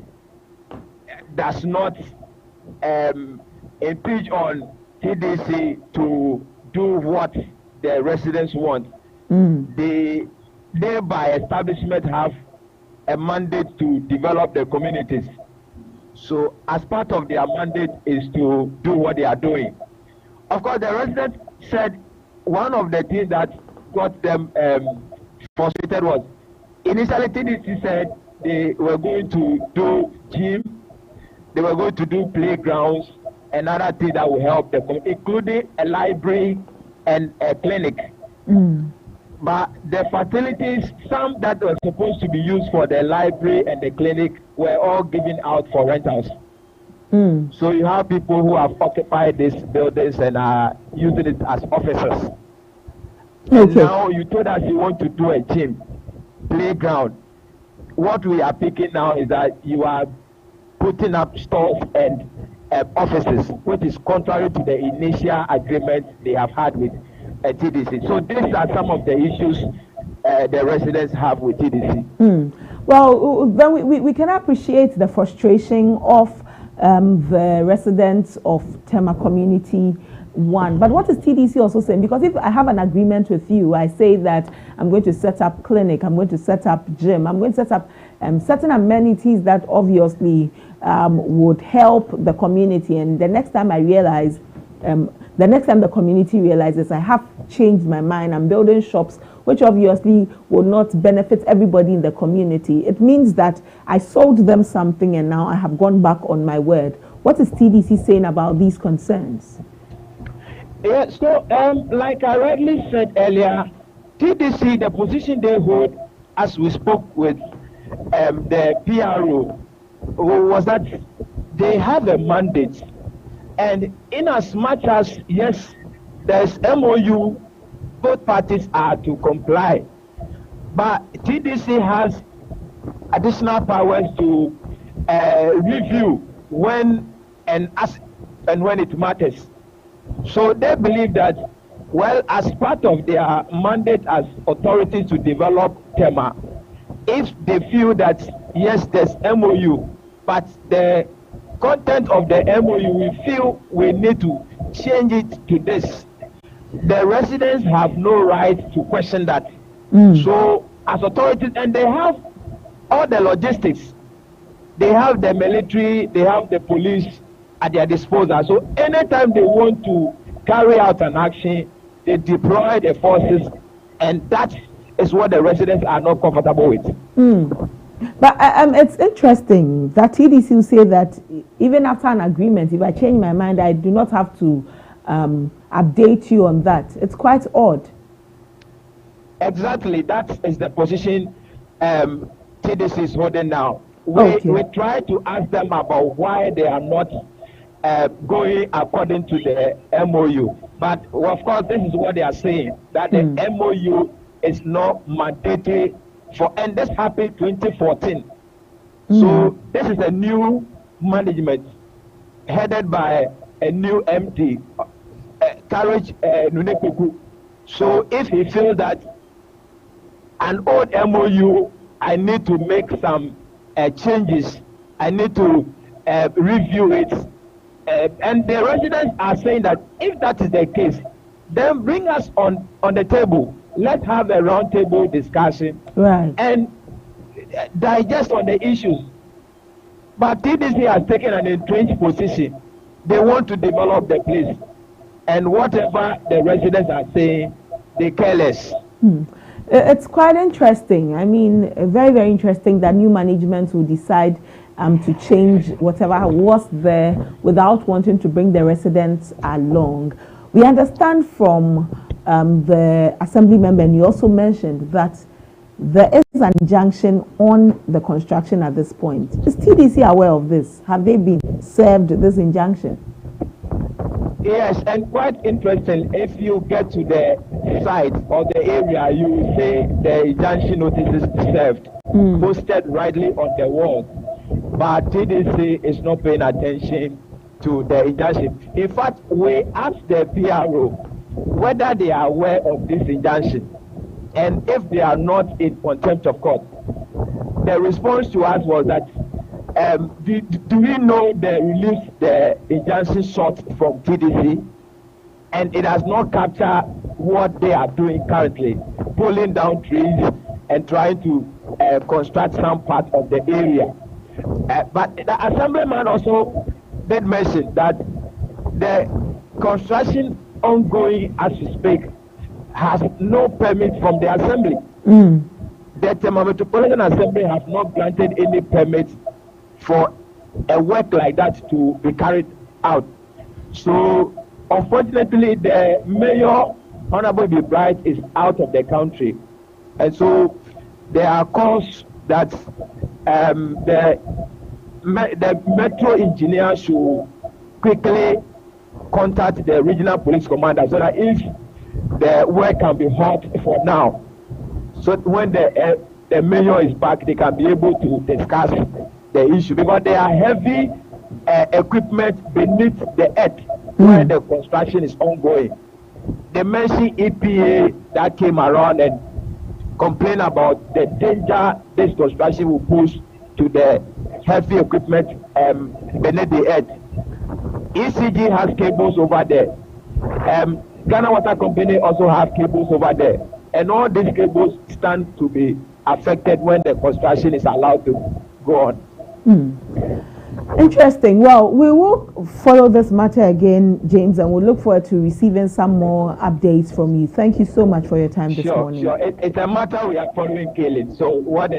does not impinge on TDC to do what the residents want. They by establishment have a mandate to develop the communities. So as part of their mandate is to do what they are doing. Of course, the residents said one of the things that got them frustrated was initially TDC said they were going to do gym, they were going to do playgrounds, and other things that will help the community, including a library and a clinic. But the facilities, some that were supposed to be used for the library and the clinic, were all given out for rentals. So you have people who have occupied these buildings and are using it as offices. And now you told us you want to do a gym, playground. What we are picking now is that you are putting up stores and offices, which is contrary to the initial agreement they have had with TDC. So these are some of the issues the residents have with TDC. Well, then we can appreciate the frustration of the residents of Tema Community 1. But what is TDC also saying? Because if I have an agreement with you, I say that I'm going to set up clinic, I'm going to set up gym, I'm going to set up certain amenities that obviously would help the community. And the next time I realize, the next time the community realizes I have changed my mind, I'm building shops, which obviously will not benefit everybody in the community. It means that I sold them something and now I have gone back on my word. What is TDC saying about these concerns? Yeah, so like I rightly said earlier, TDC, the position they hold, as we spoke with the PRO, was that they have a mandate. And in as much as, yes, there's MOU, both parties are to comply. But TDC has additional powers to review when and when it matters. So they believe that, well, as part of their mandate as authorities to develop Tema, if they feel that, yes, there's MOU, but the content of the MOU, we feel we need to change it to this, the residents have no right to question that. So as authorities, and they have all the logistics, they have the military, they have the police at their disposal. So anytime they want to carry out an action, they deploy the forces, and that is what the residents are not comfortable with. But it's interesting that TDC will say that even after an agreement, if I change my mind, I do not have to update you on that. It's quite odd. Exactly, that is the position TDC is holding now. We try to ask them about why they are not going according to the MOU. But of course, this is what they are saying, that the MOU is not mandatory for, and this happened 2014. So this is a new management headed by a new MD, Courage Nunekoku. So if he feels that an old MOU, I need to make some changes, I need to review it, and the residents are saying that if that is the case, then bring us on the table. Let's have a round table discussion and digest on the issues. But TDC has taken an entrenched position. They want to develop the place, and whatever the residents are saying, they care less. It's quite interesting. I mean, very, very interesting that new management will decide to change whatever was there without wanting to bring the residents along. We understand from the assembly member, and you also mentioned that there is an injunction on the construction at this point. Is TDC aware of this? Have they been served this injunction? Yes, and quite interesting, if you get to the site or the area, you will see the injunction notices served, posted rightly on the wall. But TDC is not paying attention to the injunction. In fact, we asked the PRO whether they are aware of this injunction, and if they are not in contempt of court. The response to us was that do we know the release the injunction sought from TDC, and it has not captured what they are doing currently, pulling down trees and trying to construct some part of the area. But the assemblyman also did mention that the construction ongoing as we speak has no permit from the assembly. The Tema Metropolitan Assembly has not granted any permit for a work like that to be carried out. So unfortunately, the mayor, Honorable B. Bright, is out of the country, and so there are calls that the metro engineer should quickly contact the regional police commander so that if the work can be halted for now, so when the mayor is back, they can be able to discuss the issue, because there are heavy equipment beneath the earth where the construction is ongoing. They mentioned EPA that came around and complained about the danger this construction will pose to the heavy equipment beneath the earth. ECG has cables over there. Ghana Water Company also have cables over there, and all these cables stand to be affected when the construction is allowed to go on. Interesting. Well, we will follow this matter again, James, and we'll look forward to receiving some more updates from you. Thank you so much for your time this morning. Sure. It's a matter we are following clearly. So what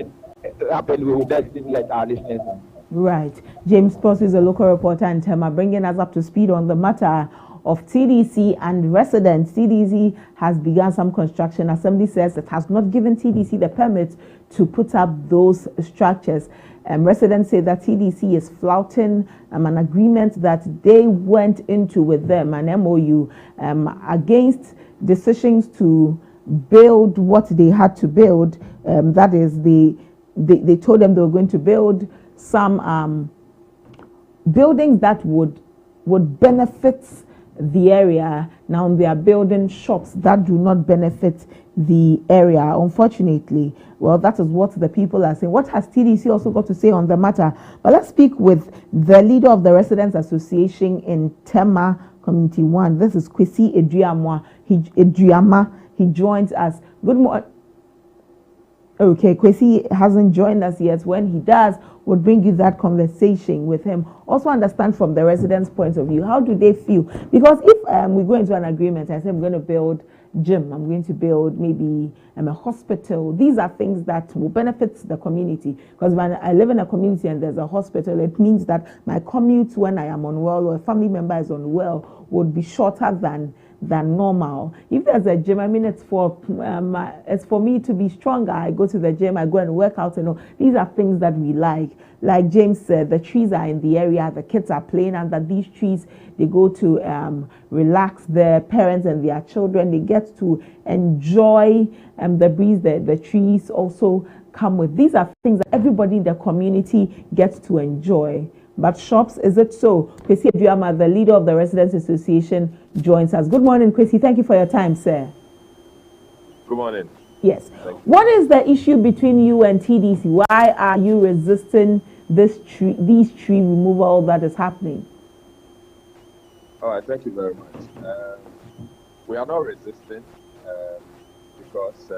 happened, we will just let our listeners know. Right. James Post is a local reporter in Tema, bringing us up to speed on the matter of TDC and residents. TDC has begun some construction. Assembly says it has not given TDC the permit to put up those structures. Residents say that TDC is flouting an agreement that they went into with them, an MOU, against decisions to build what they had to build. That is, they told them they were going to build some buildings that would benefit the area. Now they are building shops that do not benefit the area, unfortunately. Well, that is what the people are saying. What has TDC also got to say on the matter? But let's speak with the leader of the Residents Association in Tema Community 1. This is Kwesi Eduama. He joins us. Good morning. Okay, Kwesi hasn't joined us yet. When he does, we'll bring you that conversation with him. Also understand from the residents' point of view, how do they feel? Because if we go into an agreement, I say I'm going to build gym, I'm going to build maybe a hospital. These are things that will benefit the community. Because when I live in a community and there's a hospital, it means that my commute when I am unwell or a family member is unwell would be shorter than normal. If there's a gym, I mean, it's for me to be stronger. I go to the gym, I go and work out, and all. These are things that we like. Like James said, the trees are in the area, the kids are playing under these trees. They go to relax, their parents and their children. They get to enjoy the breeze the trees also come with. These are things that everybody in the community gets to enjoy. But shops, is it so? Kwesi Eduama, the leader of the Residents Association, joins us. Good morning, Kwesi. Thank you for your time, sir. Good morning. Yes. What is the issue between you and TDC? Why are you resisting these tree removal that is happening? All right, thank you very much. We are not resisting because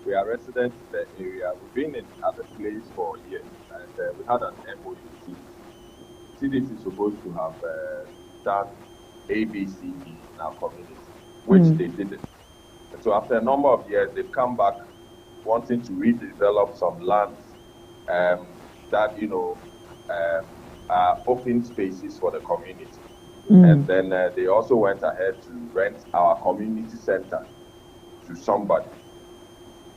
we are residents in the area. We've been at the place for years, and we had an MOU. TDC is supposed to have done ABCD in our community, which they didn't. And so after a number of years, they've come back wanting to redevelop some lands that, are open spaces for the community. And then they also went ahead to rent our community center to somebody.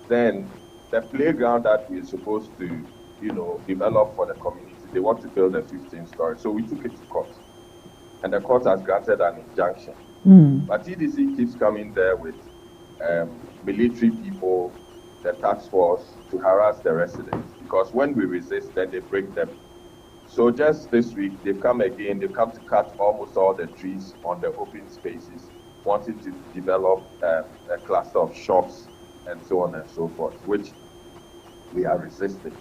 Then the playground that we're supposed to, develop for the community, they want to build a 15-story. So we took it to court, and the court has granted an injunction. But TDC keeps coming there with military people, the task force, to harass the residents, because when we resist, then they break them. So just this week, they've come again. They've come to cut almost all the trees on the open spaces, wanting to develop a cluster of shops and so on and so forth, which we are resisting.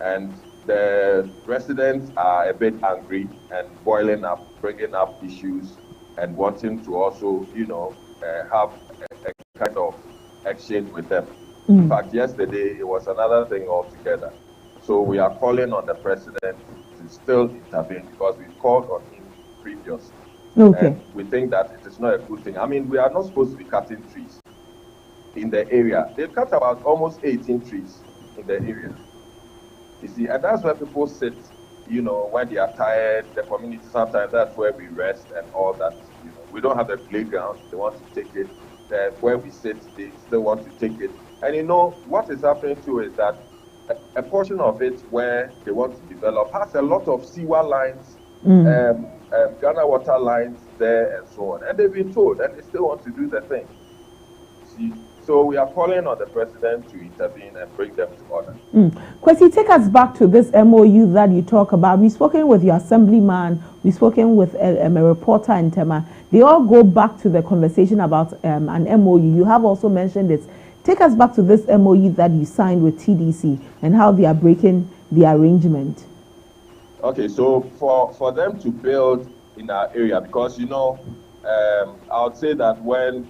And the residents are a bit angry and boiling up, bringing up issues and wanting to also, have a kind of exchange with them. In fact, yesterday, it was another thing altogether. So we are calling on the president to still intervene, because we've called on him previously. Okay. And we think that it is not a good thing. I mean, we are not supposed to be cutting trees in the area. They've cut about almost 18 trees in the area. You see, and that's where people sit, when they are tired. The community, sometimes that's where we rest and all that. We don't have a playground. They want to take it. Where we sit, they still want to take it. And what is happening too is that a portion of it where they want to develop has a lot of sewer lines, Ghana water lines there and so on. And they've been told, and they still want to do the thing. See? So we are calling on the president to intervene and bring them to order. Kwesi, take us back to this MOU that you talk about. We've spoken with your assemblyman, we've spoken with a reporter in Tema. They all go back to the conversation about an MOU. You have also mentioned it. Take us back to this MOU that you signed with TDC and how they are breaking the arrangement. Okay, so for them to build in our area, because, I would say that when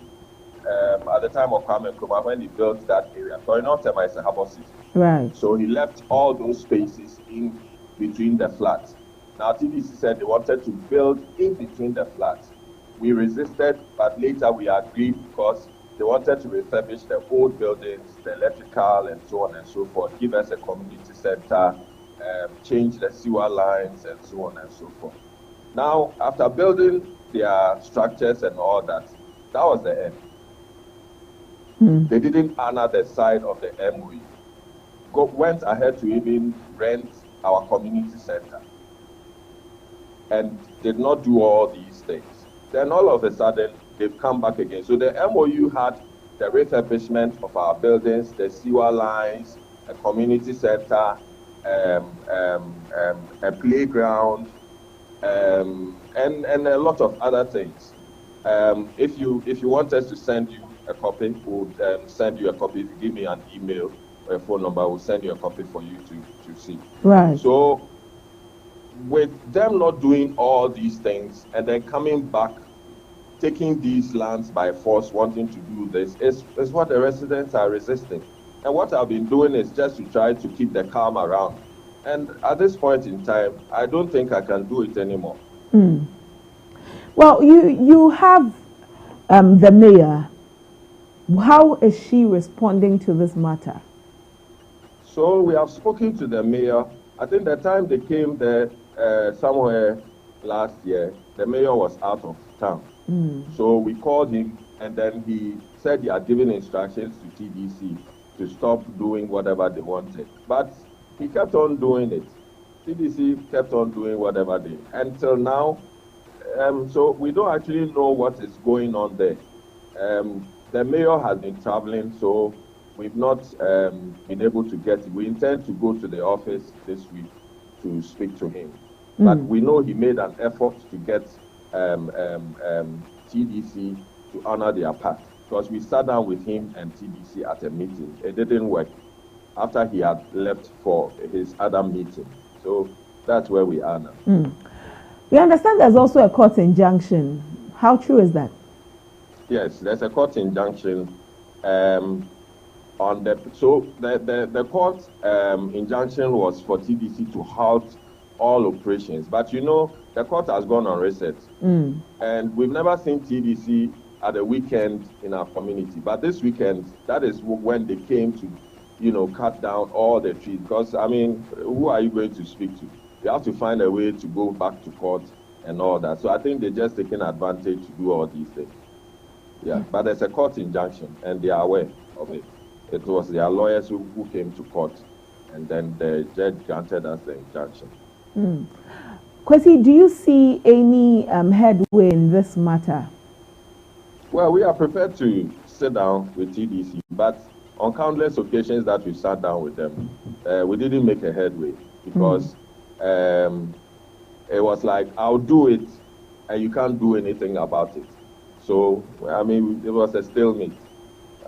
at the time of Kwame Nkrumah, when he built that area, Tema is a harbor city. Right. So he left all those spaces in between the flats. Now TDC said they wanted to build in between the flats. We resisted, but later we agreed, because they wanted to refurbish the old buildings, the electrical and so on and so forth, give us a community center, change the sewer lines and so on and so forth. Now, after building their structures and all that, that was the end. They didn't honor the side of the MOU. Went ahead to even rent our community center and did not do all these things. Then all of a sudden, they've come back again. So the MOU had the refurbishment of our buildings, the sewer lines, a community center, a playground, and a lot of other things. If you want us to send you a copy, we'll send you a copy. If you give me an email or a phone number, we'll send you a copy for you to see. Right. So with them not doing all these things and then coming back, taking these lands by force, wanting to do this, is what the residents are resisting. And what I've been doing is just to try to keep the calm around. And at this point in time, I don't think I can do it anymore. Well, you have the mayor. How is she responding to this matter? So we have spoken to the mayor. I think the time they came there somewhere last year, the mayor was out of town. So we called him, and then he said he had given instructions to TDC to stop doing whatever they wanted. But he kept on doing it. TDC kept on doing whatever they until now. So we don't actually know what is going on there. The mayor has been traveling, so we've not been able to get him. We intend to go to the office this week to speak to him. But we know he made an effort to get TDC to honor their part, because we sat down with him and TDC at a meeting. It didn't work after he had left for his other meeting. So that's where we are now. We understand there's also a court injunction. How true is that? Yes, there's a court injunction on the court injunction was for TDC to halt all operations, but the court has gone on reset, and we've never seen TDC at the weekend in our community. But this weekend, that is when they came to, cut down all the trees. Because who are you going to speak to? You have to find a way to go back to court and all that. So I think they're just taking advantage to do all these things. Yeah, but there's a court injunction, and they are aware of it. it was their lawyers who came to court, and then the judge granted us the injunction. Kwesi, do you see any headway in this matter? Well, we are prepared to sit down with TDC, but on countless occasions that we sat down with them, we didn't make a headway because it was like, I'll do it, and you can't do anything about it. So, I mean, it was a stalemate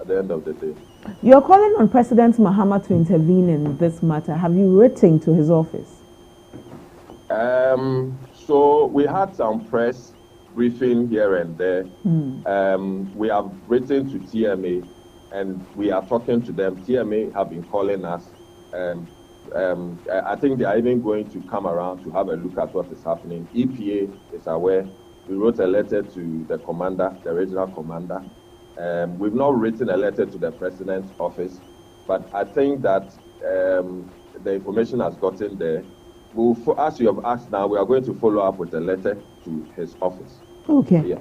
at the end of the day. You're calling on President Mahama to intervene in this matter. Have you written to his office? So we had some press briefing here and there. We have written to TMA, and we are talking to them. TMA have been calling us. I think they are even going to come around to have a look at what is happening. EPA is aware. We wrote a letter to the commander, the regional commander. We've not written a letter to the president's office, but I think that the information has gotten there. As you have asked now, we are going to follow up with a letter to his office. Okay. Yeah.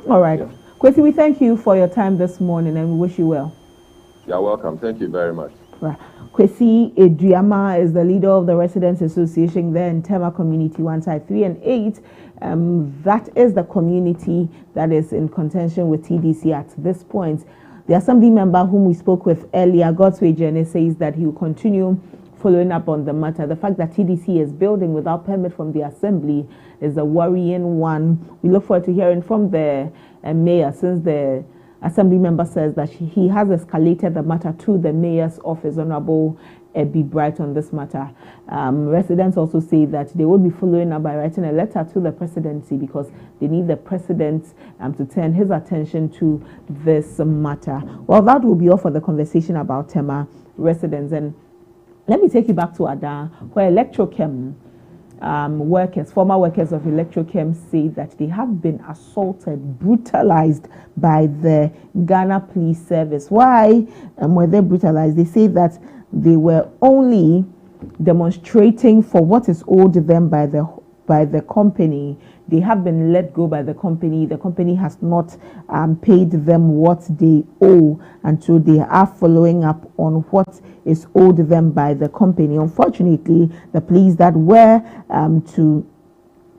All right. Yeah. Kwesi, we thank you for your time this morning and we wish you well. You're welcome. Thank you very much. Right. Kwesi Eduama is the leader of the Residents Association there in Tema Community 1 Side 3 and 8. That is the community that is in contention with TDC at this point. The assembly member whom we spoke with earlier, Godsway Jenny, says that he will continue following up on the matter. The fact that TDC is building without permit from the assembly is a worrying one. We look forward to hearing from the mayor, since the assembly member says that he has escalated the matter to the mayor's office, Honorable Be Bright, on this matter. Residents also say that they will be following up by writing a letter to the presidency because they need the president to turn his attention to this matter. Well, that will be all for the conversation about Tema residents. And let me take you back to Ada, where Electrochem workers, former workers of Electrochem, say that they have been assaulted, brutalized by the Ghana Police Service. Why were they brutalized? They say that they were only demonstrating for what is owed them by the company. They have been let go by the company. The company has not paid them what they owe, and so they are following up on what is owed them by the company. Unfortunately, the police that were to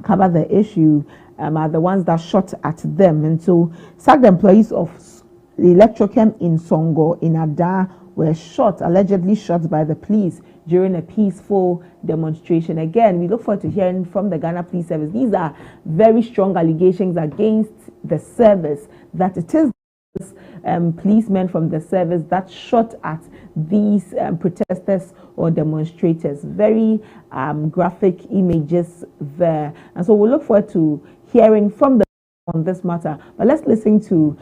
cover the issue are the ones that shot at them, and so sacked employees of Electrochem in Songo in Ada were allegedly shot by the police during a peaceful demonstration. Again, we look forward to hearing from the Ghana Police Service. These are very strong allegations against the service, that it is policemen from the service that shot at these protesters or demonstrators. Very graphic images there. And so we look forward to hearing from them on this matter. But let's listen to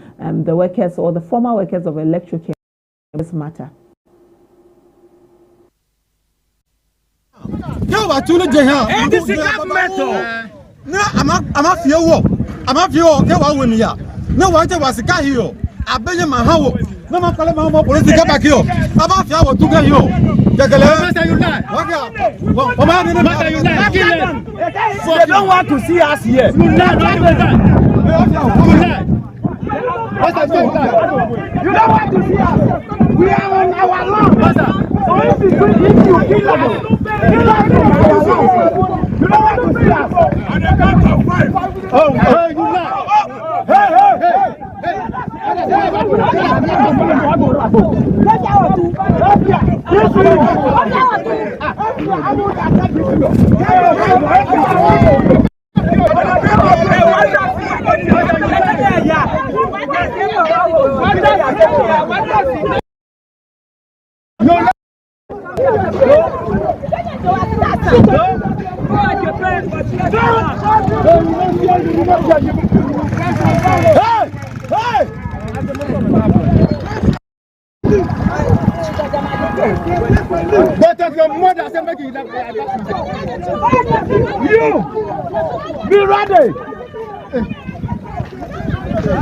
the workers or the former workers of Electrochem on this matter. Yo, I told you, and this is a metal. No, I'm a few walk. I'm a few walk. Go with me. No, what was a guy here. I bet you my house. No, my police get back here. I'm a few walk to get you. They don't want to see us here. You don't want to see us. We are on our lawn. So if you kill us, kill us on our lawn. You don't want to see us. On the count of 5. Oh, hey, you lie. Hey. You be ready.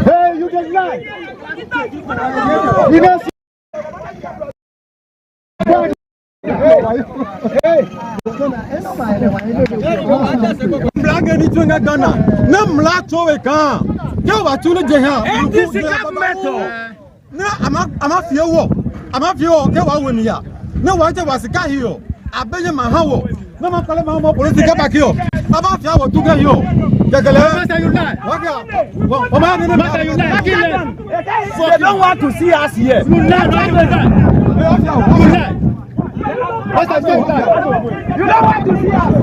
Hey, you just lie. You don't see. Black anything at Ghana. No, Mlato, we can't. Yo, I told you, and this is a metal. No, I'm a few walk. amafio ke wa wemi ya na wa je wasika hiyo abenye mahawo na makale mahawo politika bakio amafia wo tuga hiyo jegele waka o ma ni ma you lie they don't want to see us here you lie you don't want to see us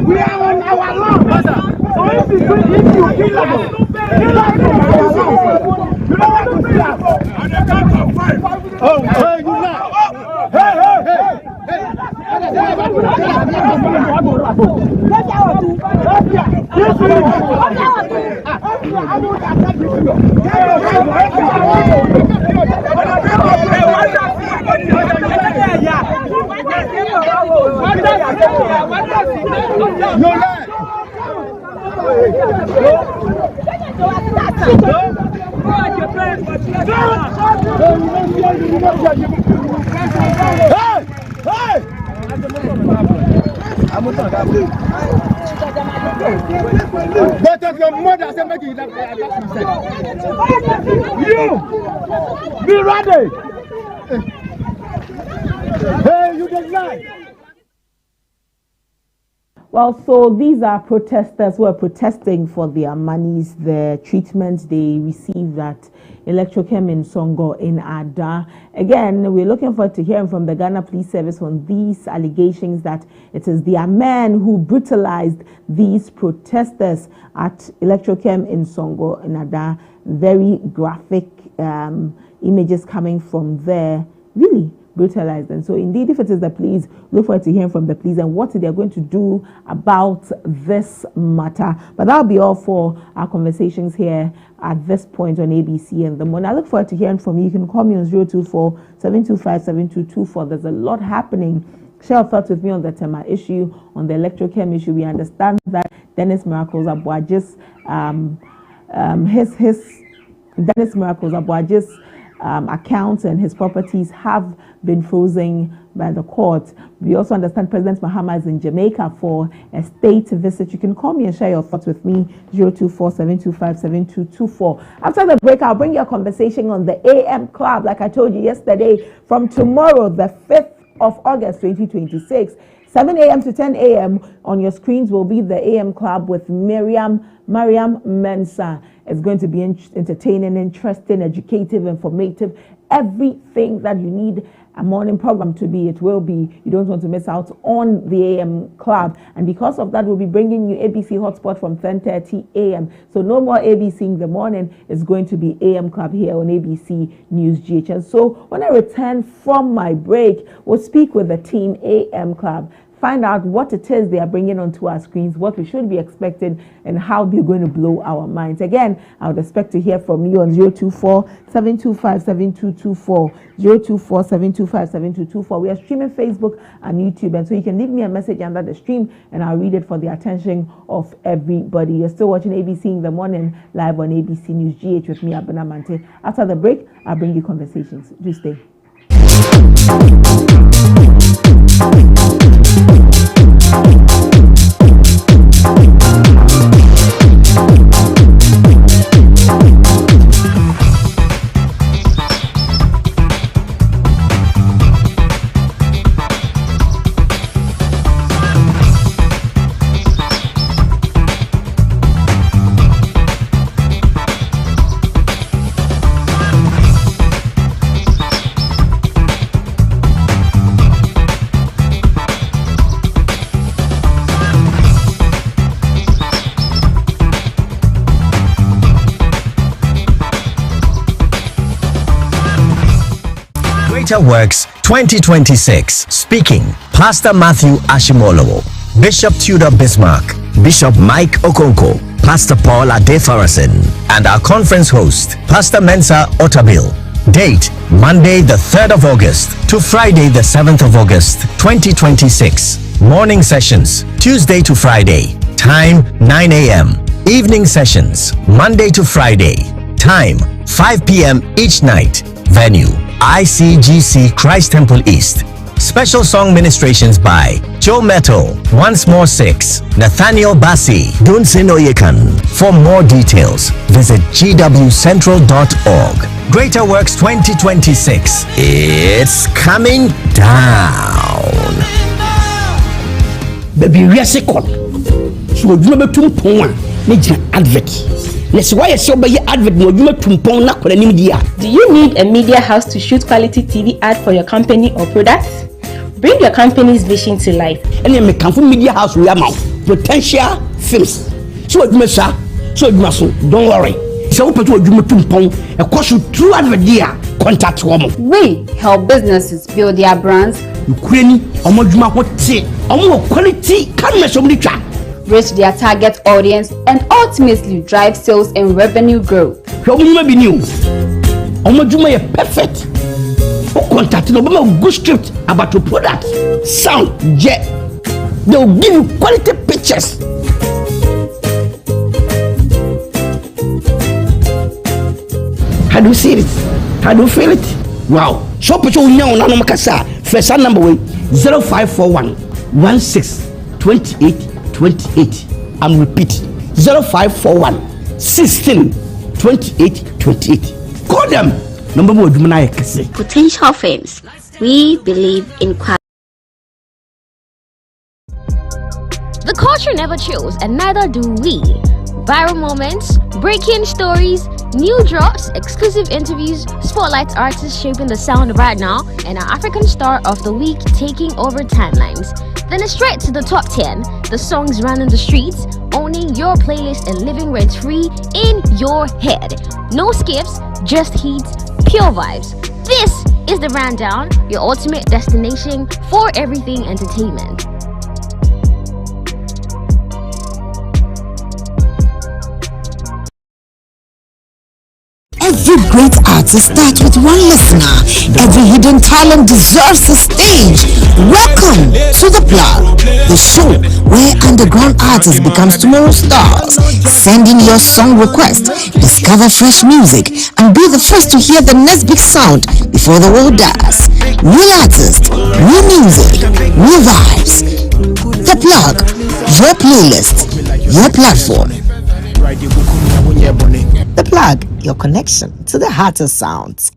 we are on our land so if you kill us you don't want to see us on the count of 5 oh hey you lie hey But of your mother, say make you you be ready. Hey, you deny. Well, so these are protesters who are protesting for their monies, the treatment they received at Electrochem in Songo in Ada. Again, we're looking forward to hearing from the Ghana Police Service on these allegations that it is their men who brutalized these protesters at Electrochem in Songo in Ada. Very graphic images coming from there. Really brutalized. And so indeed, if it is the police, look forward to hearing from the police and what they are going to do about this matter. But that'll be all for our conversations here at this point on ABC in the morning. I look forward to hearing from you. You can call me on 024-725-7224. There's a lot happening. Share your thoughts with me on the Tema issue, on the Electrochem issue. We understand that Dennis Miracles Abuaji's Dennis Miracles Abuaji's accounts and his properties have been frozen by the court. We also understand President Mahama is in Jamaica for a state visit. You can call me and share your thoughts with me, 024-725-7224. After the break, I'll bring you a conversation on the AM Club. Like I told you yesterday, from tomorrow, the 5th of August, 2026, 7 a.m. to 10 a.m. on your screens will be the AM Club with Mariam Mensah. It's going to be entertaining, interesting, educative, informative, everything that you need a morning program to be. It will be. You don't want to miss out on the AM Club. And because of that, we'll be bringing you ABC Hotspot from 10:30 a.m. So no more ABC in the morning. It's going to be AM Club here on ABC News GH. And so when I return from my break, we'll speak with the team AM Club. Find out what it is they are bringing onto our screens, what we should be expecting, and how they're going to blow our minds. Again, I would expect to hear from you on 024-725-7224, 024-725-7224. We are streaming Facebook and YouTube, and so you can leave me a message under the stream, and I'll read it for the attention of everybody. You're still watching ABC in the morning, live on ABC News GH with me, ABENA MANTE. After the break, I'll bring you conversations. Do stay. Works 2026. Speaking, Pastor Matthew Ashimolowo, Bishop Tudor Bismarck, Bishop Mike Okonko, Pastor Paul Adefarasin, and our conference host, Pastor Mensa Otabil. Date, Monday the 3rd of August to Friday the 7th of August 2026. Morning sessions, Tuesday to Friday. Time, 9 a.m. Evening sessions, Monday to Friday. Time, 5 p.m. each night. Venue, ICGC Christ Temple East. Special song ministrations by Joe Metal, Once More 6, Nathaniel Bassi, Dunsin Oyekan. For more details, visit gwcentral.org. Greater Works 2026. It's coming down. Baby, we are second. So you know betum pon a na gina advert. Let's why you say be advert no you betum pon na kwala nim dia. Do you need a media house to shoot quality TV ad for your company or product? Bring your company's vision to life. And you can for media house we am potential films. So you must so you must don't worry. So you betum pon e course through advert dia contact woman. We help businesses build their brands. Ukraine omoduma hote omo quality camera somebody try. Reach their target audience and ultimately drive sales and revenue growth. Omoduma be new. Omoduma is perfect. O contact no be good script about your product, sound, jet. They will give you quality pictures. How do you see it? How do you feel it? Wow. So put your name on Makasa. First number way 0541 16 28 28. I'm repeating 0541 16 28 28. Call them. Number one, Potential Films. We believe in quality. The culture never chills, and neither do we. Viral moments, breaking stories, new drops, exclusive interviews, spotlight artists shaping the sound right now, and our African Star of the Week taking over timelines. Then it's straight to the top 10, the songs running the streets, owning your playlist and living rent-free in your head. No skips, just heat, pure vibes. This is the Rundown, your ultimate destination for everything entertainment. Every great artist starts with one listener. Every hidden talent deserves a stage. Welcome to The Plug, the show where underground artists becomes tomorrow's stars. Send in your song request, discover fresh music, and be the first to hear the next big sound before the world does. New artists, new music, new vibes. The Plug, your playlist, your platform. The Plug, your connection to the hotter sounds.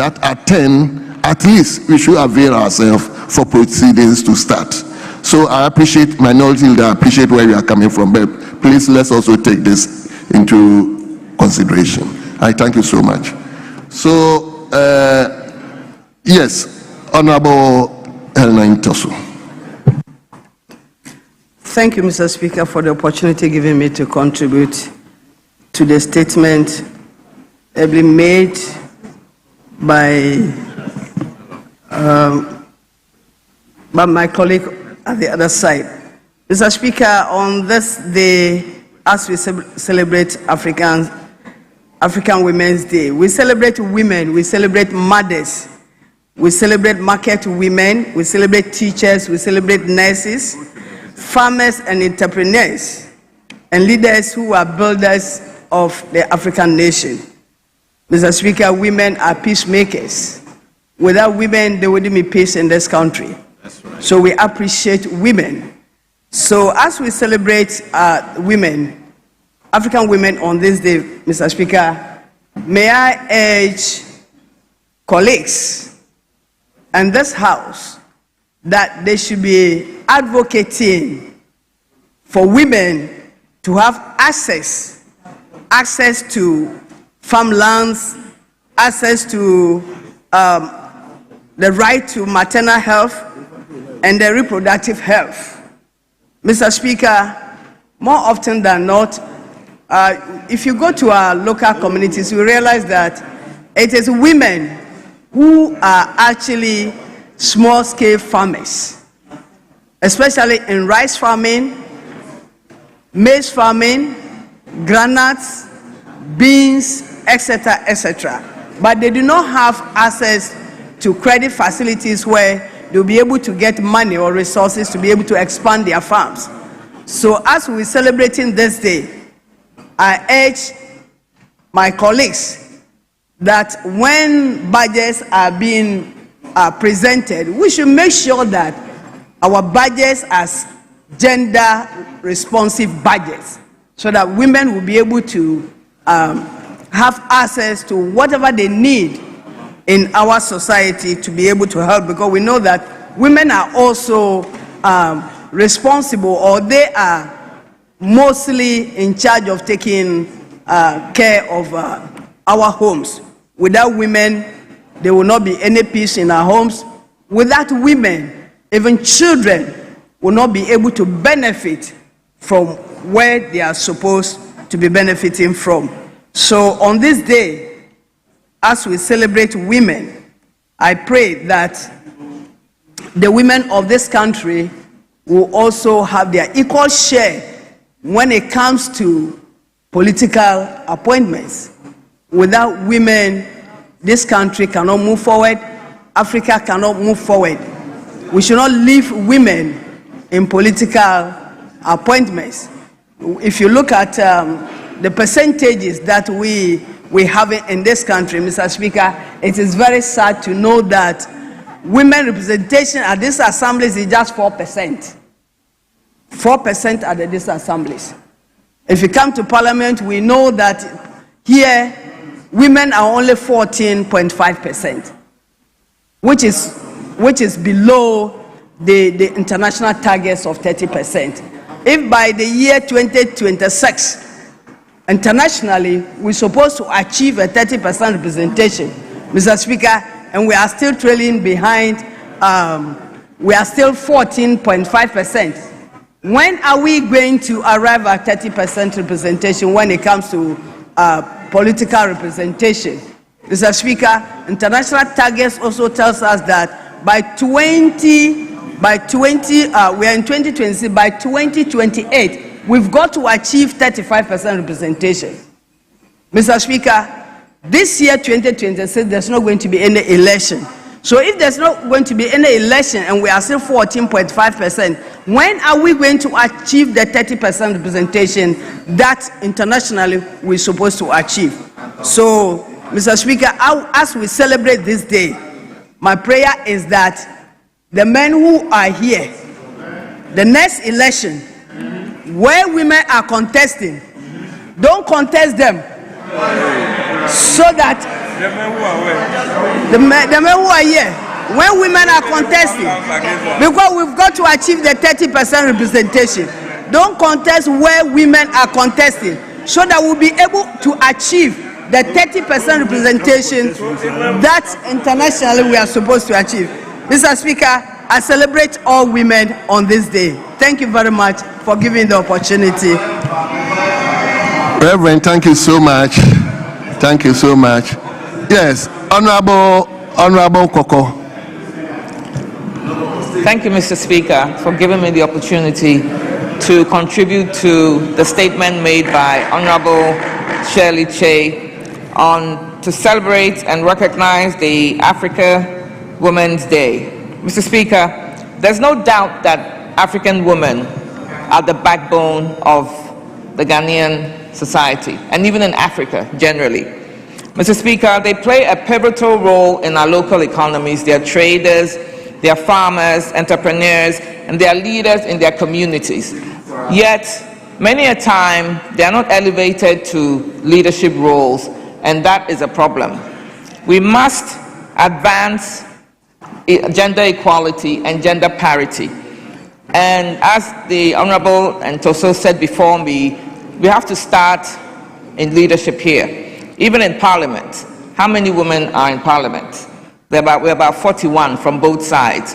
that at 10, at least we should avail ourselves for proceedings to start. So I appreciate minority leader, I appreciate where you are coming from, but please let's also take this into consideration. I thank you so much. So, yes, Honorable Helena Intoso. Thank you, Mr. Speaker, for the opportunity given me to contribute to the statement made by my colleague at the other side. Mr. Speaker, on this day, as we celebrate African Women's Day, we celebrate women, we celebrate mothers, we celebrate market women, we celebrate teachers, we celebrate nurses, farmers and entrepreneurs, and leaders who are builders of the African nation. Mr. Speaker, women are peacemakers. Without women, there wouldn't be peace in this country. That's right. So we appreciate women. So as we celebrate women, African women on this day, Mr. Speaker, may I urge colleagues and this House that they should be advocating for women to have access to farmlands, access to the right to maternal health and the reproductive health. Mr. Speaker, more often than not, if you go to our local communities, you realize that it is women who are actually small-scale farmers, especially in rice farming, maize farming, granules, beans, etc., etc. But they do not have access to credit facilities where they'll be able to get money or resources to be able to expand their farms. So as we're celebrating this day, I urge my colleagues that when budgets are being presented, we should make sure that our budgets are gender responsive budgets so that women will be able to have access to whatever they need in our society to be able to help, because we know that women are also responsible, or they are mostly in charge of taking care of our homes. Without women, there will not be any peace in our homes. Without women, even children will not be able to benefit from where they are supposed to be benefiting from. So on this day, as we celebrate women, I pray that the women of this country will also have their equal share when it comes to political appointments. Without women, this country cannot move forward. Africa cannot move forward. We should not leave women in political appointments. If you look at the percentages that we have in this country, Mr. Speaker, it is very sad to know that women representation at these assemblies is just 4%. 4% at these assemblies. If you come to Parliament, we know that here women are only 14.5%, which is below the international targets of 30%. If by the year 2026, internationally, we're supposed to achieve a 30% representation, Mr. Speaker, and we are still trailing behind, we are still 14.5%. When are we going to arrive at 30% representation when it comes to political representation? Mr. Speaker, international targets also tells us that by we are in 2020, by 2028, we've got to achieve 35% representation. Mr. Speaker, this year, 2026, there's not going to be any election. So if there's not going to be any election and we are still 14.5%, when are we going to achieve the 30% representation that internationally we're supposed to achieve? So, Mr. Speaker, as we celebrate this day, my prayer is that the men who are here, the next election, where women are contesting, don't contest them, so that The men who are here. When women are contesting, because we've got to achieve the 30% representation. Don't contest where women are contesting, so that we'll be able to achieve the 30% representation that internationally we are supposed to achieve. Mr. Speaker, I celebrate all women on this day. Thank you very much for giving the opportunity. Reverend, thank you so much. Thank you so much. Yes, Honorable Koko. Thank you, Mr. Speaker, for giving me the opportunity to contribute to the statement made by Honorable Shirley Che to celebrate and recognize the Africa Women's Day. Mr. Speaker, there's no doubt that African women are the backbone of the Ghanaian society, and even in Africa generally. Mr. Speaker, they play a pivotal role in our local economies. They are traders, they are farmers, entrepreneurs, and they are leaders in their communities. Yet, many a time, they are not elevated to leadership roles, and that is a problem. We must advance gender equality and gender parity. And as the Honorable Ntoso said before me, we have to start in leadership here. Even in Parliament, how many women are in Parliament? We're about 41 from both sides.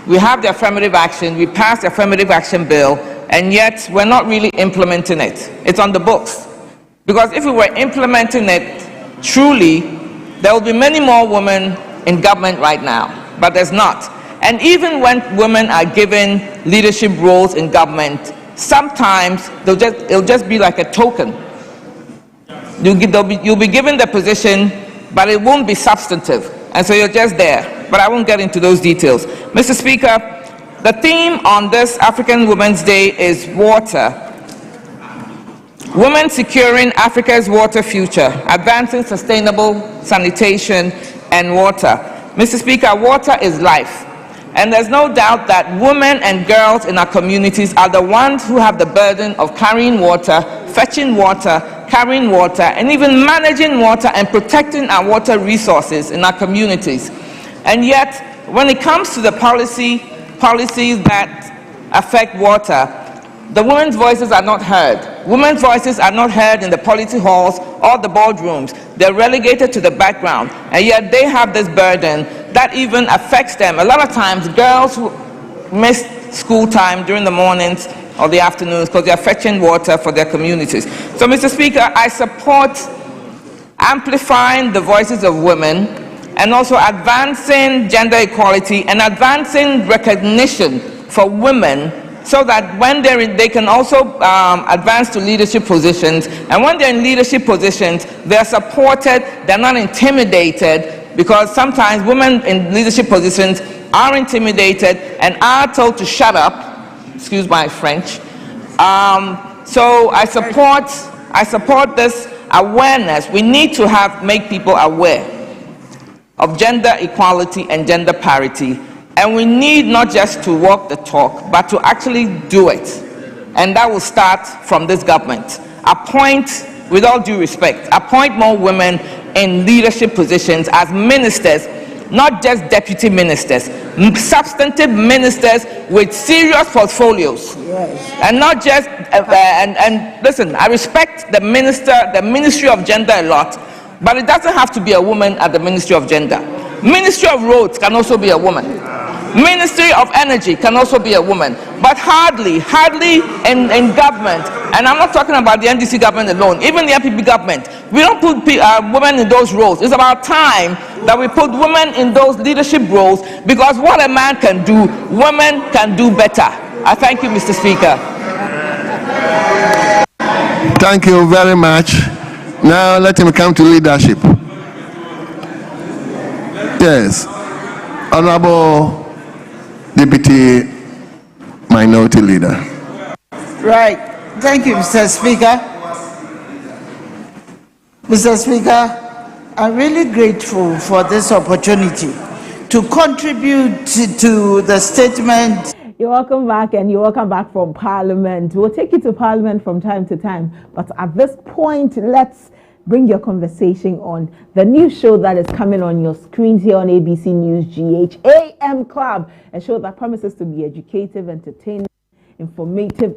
We have the affirmative action, we passed the affirmative action bill, and yet we're not really implementing it. It's on the books. Because if we were implementing it truly, there will be many more women in government right now, but there's not. And even when women are given leadership roles in government, sometimes it'll just be like a token. You'll be given the position, but it won't be substantive. And so you're just there. But I won't get into those details. Mr. Speaker, the theme on this African Women's Day is water. Women securing Africa's water future, advancing sustainable sanitation and water. Mr. Speaker, water is life. And there's no doubt that women and girls in our communities are the ones who have the burden of carrying water, fetching water, carrying water, and even managing water and protecting our water resources in our communities. And yet, when it comes to the policies that affect water, the women's voices are not heard. Women's voices are not heard in the policy halls or the boardrooms. They're relegated to the background, and yet they have this burden that even affects them. A lot of times, girls who miss school time during the mornings or the afternoons because they're fetching water for their communities. So, Mr. Speaker, I support amplifying the voices of women and also advancing gender equality and advancing recognition for women, so that when they can also advance to leadership positions, and when they're in leadership positions, they're supported, they're not intimidated, because sometimes women in leadership positions are intimidated and are told to shut up, excuse my French. So I support this awareness. We need to make people aware of gender equality and gender parity. And we need not just to walk the talk, but to actually do it. And that will start from this government. Appoint, with all due respect, appoint more women in leadership positions as ministers, not just deputy ministers, substantive ministers with serious portfolios. Yes. And not just, and listen, I respect the Ministry of Gender a lot, but it doesn't have to be a woman at the Ministry of Gender. Ministry of Roads can also be a woman. Ministry of Energy can also be a woman, but hardly in government. And I'm not talking about the NDC government alone, even the NPP government. We don't put women in those roles. It's about time that we put women in those leadership roles, because what a man can do, women can do better. I thank you, Mr. Speaker. Thank you very much. Now let him come to leadership. Yes. Honorable Deputy Minority Leader. Right. Thank you, Mr. Speaker. Mr. Speaker, I'm really grateful for this opportunity to contribute to the statement. You're welcome back, and you're welcome back from Parliament. We'll take you to Parliament from time to time, but at this point, let's bring your conversation on the new show that is coming on your screens here on ABC News GH, AM Club, a show that promises to be educative, entertaining, informative,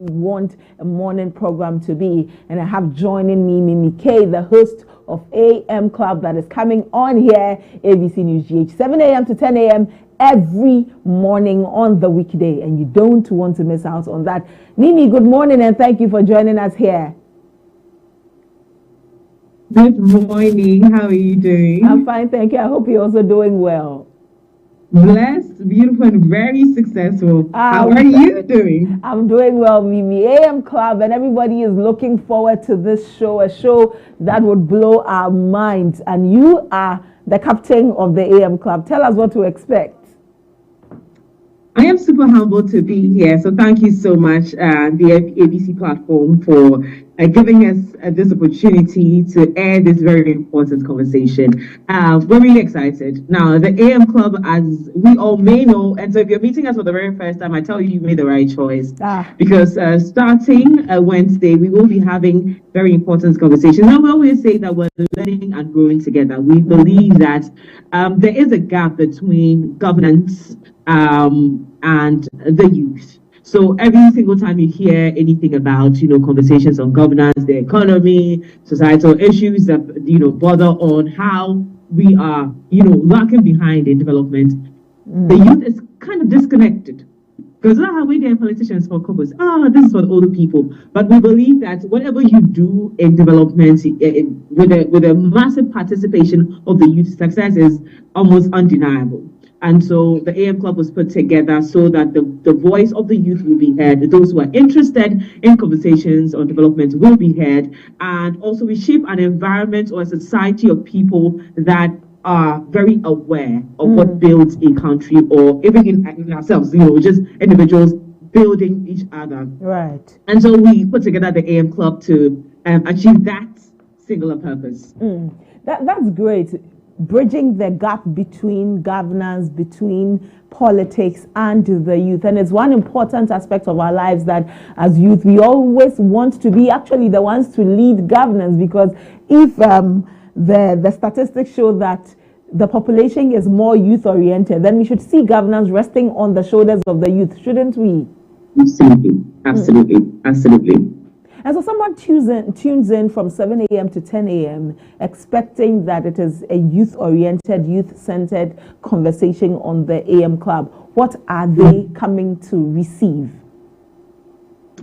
want a morning program to be. And I have joining me Mimi K, the host of AM Club, that is coming on here, ABC News GH, 7 a.m. to 10 a.m. every morning on the weekday, and you don't want to miss out on that. Mimi, good morning and thank you for joining us here. Good morning. How are you doing? I'm fine, thank you. I hope you're also doing well. Blessed, beautiful, and very successful. How are you doing? I'm doing well, Mimi. AM Club, and everybody is looking forward to this show, a show that would blow our minds. And you are the captain of the AM Club. Tell us what to expect. I am super humbled to be here. So thank you so much, the ABC platform, for giving us this opportunity to air this very important conversation. We're really excited. Now, the AM Club, as we all may know, and so if you're meeting us for the very first time, I tell you, you made the right choice. Because starting Wednesday, we will be having very important conversations. And we always say that we're learning and growing together. We believe that there is a gap between governance and the youth. So every single time you hear anything about, conversations on governance, the economy, societal issues that, bother on how we are, lacking behind in development, the youth is kind of disconnected. Because that's how we get politicians for couples. This is for the older people. But we believe that whatever you do in development, with a massive participation of the youth, success is almost undeniable. And so the AM Club was put together so that the voice of the youth will be heard. Those who are interested in conversations on development will be heard. And also we shape an environment or a society of people that are very aware of what builds a country, or even in ourselves, just individuals building each other. Right. And so we put together the AM Club to achieve that singular purpose. That's great. Bridging the gap between governance, between politics and the youth. And it's one important aspect of our lives that as youth, we always want to be actually the ones to lead governance, because if the statistics show that the population is more youth oriented, then we should see governance resting on the shoulders of the youth, shouldn't we? Absolutely. And so someone tunes in from 7 a.m. to 10 a.m. expecting that it is a youth-oriented, youth-centered conversation on the AM Club. What are they coming to receive?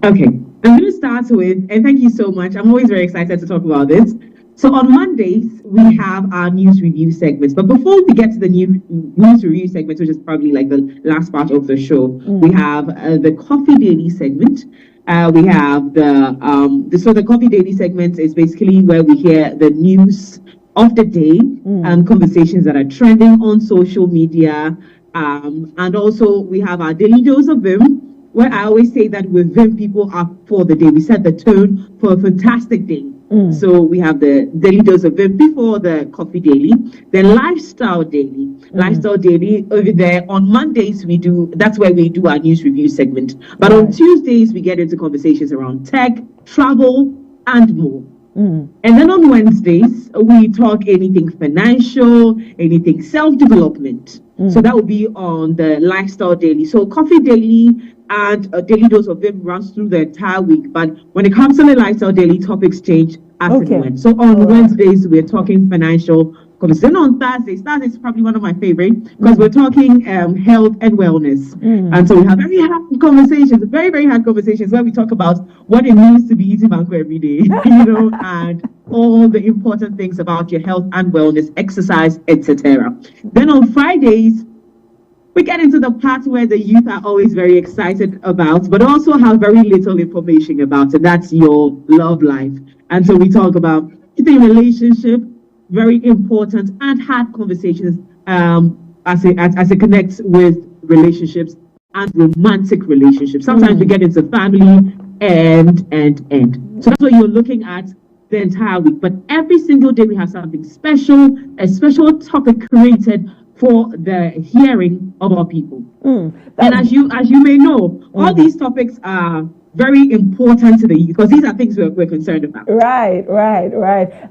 Okay, I'm going to start with, and thank you so much. I'm always very excited to talk about this. So on Mondays, we have our news review segments. But before we get to the news review segment, which is probably like the last part of the show, we have the Coffee Daily segment. We have the Coffee Daily segment is basically where we hear the news of the day and conversations that are trending on social media. And also we have our Daily Dose of Vim, where I always say that with Vim, people are for the day. We set the tone for a fantastic day. So we have the Daily Dose of Vim before the Coffee Daily, then Lifestyle Daily. Lifestyle Daily over there on Mondays that's where we do our news review segment. But on Tuesdays we get into conversations around tech, travel, and more. And then on Wednesdays we talk anything financial, anything self-development. So that will be on the Lifestyle Daily. So Coffee Daily and a Daily Dose of Vim runs through the entire week. But when it comes to the Lifestyle Daily, topics change as and when. So on Wednesdays, we're talking financial conversation. On Thursdays is probably one of my favorite, because we're talking health and wellness. And so we have very hard conversations, very hard conversations, where we talk about what it means to be eating mango every day, and all the important things about your health and wellness, exercise, etc. Then on Fridays, we get into the part where the youth are always very excited about, but also have very little information about it. That's your love life. And so we talk about the relationship, very important and hard conversations as it connects with relationships and romantic relationships. Sometimes we get into family and. So that's what you're looking at the entire week. But every single day we have something special, a special topic created for the hearing of our people. And as you may know, all these topics are very important to the youth, because these are things we're concerned about. Right.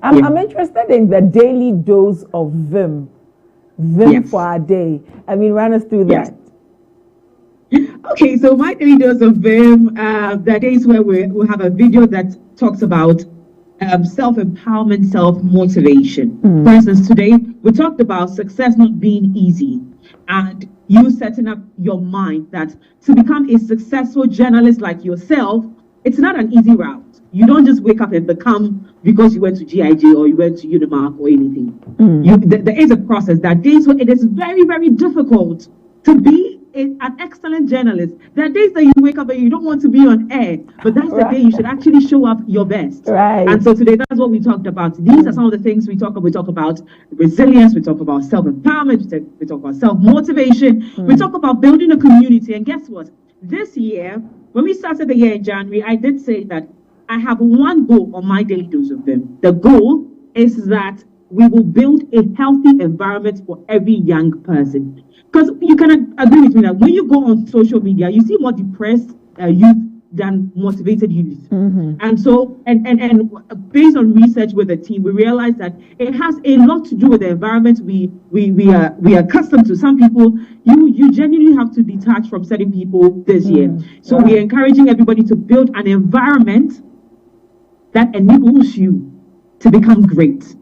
I'm interested in the daily dose of Vim for our day. I mean, run us through that. Okay, so my daily dose of Vim, the days where we have a video that talks about self-empowerment, self-motivation. For instance, today we talked about success not being easy, and you setting up your mind that to become a successful journalist like yourself, it's not an easy route. You don't just wake up and become because you went to GIJ or you went to Unimark or anything. There is a process. That days where it is very, very difficult to be an excellent journalist. There are days that you wake up and you don't want to be on air, but that's the day you should actually show up your best. And so today, that's what we talked about. These are some of the things we talk about. We talk about resilience, we talk about self-empowerment, we talk about self-motivation, we talk about building a community. And guess what? This year, when we started the year in January, I did say that I have one goal on my daily dose of them. The goal is that we will build a healthy environment for every young person. Because you can agree with me that when you go on social media, you see more depressed youth than motivated youth. And so, and based on research with the team, we realized that it has a lot to do with the environment we are accustomed to. Some people, you genuinely have to detach from certain people this year. So we're encouraging everybody to build an environment that enables you to become great.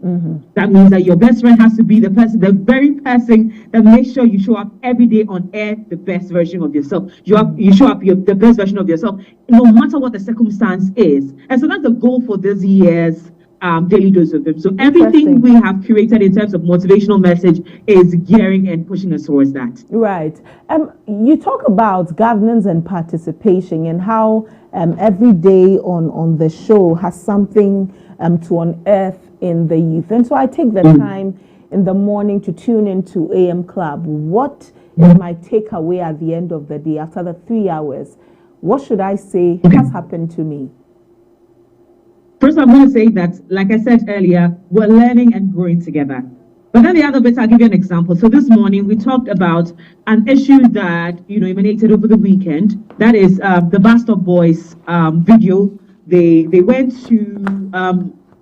That means that your best friend has to be the very person that makes sure you show up every day on air, the best version of yourself. You show up the best version of yourself, no matter what the circumstance is. And so that's the goal for this year's daily dose of them. So everything we have curated in terms of motivational message is gearing and pushing us towards that. Right. You talk about governance and participation and how every day on the show has something to unearth in the youth. And so I take the time in the morning to tune into AM Club. What is my takeaway at the end of the day after the 3 hours? What should I say has happened to me? First, I'm going to say that, like I said earlier, we're learning and growing together. But then the other bit, I'll give you an example. So this morning, we talked about an issue that, emanated over the weekend. That is the Bastard Boys video. They went to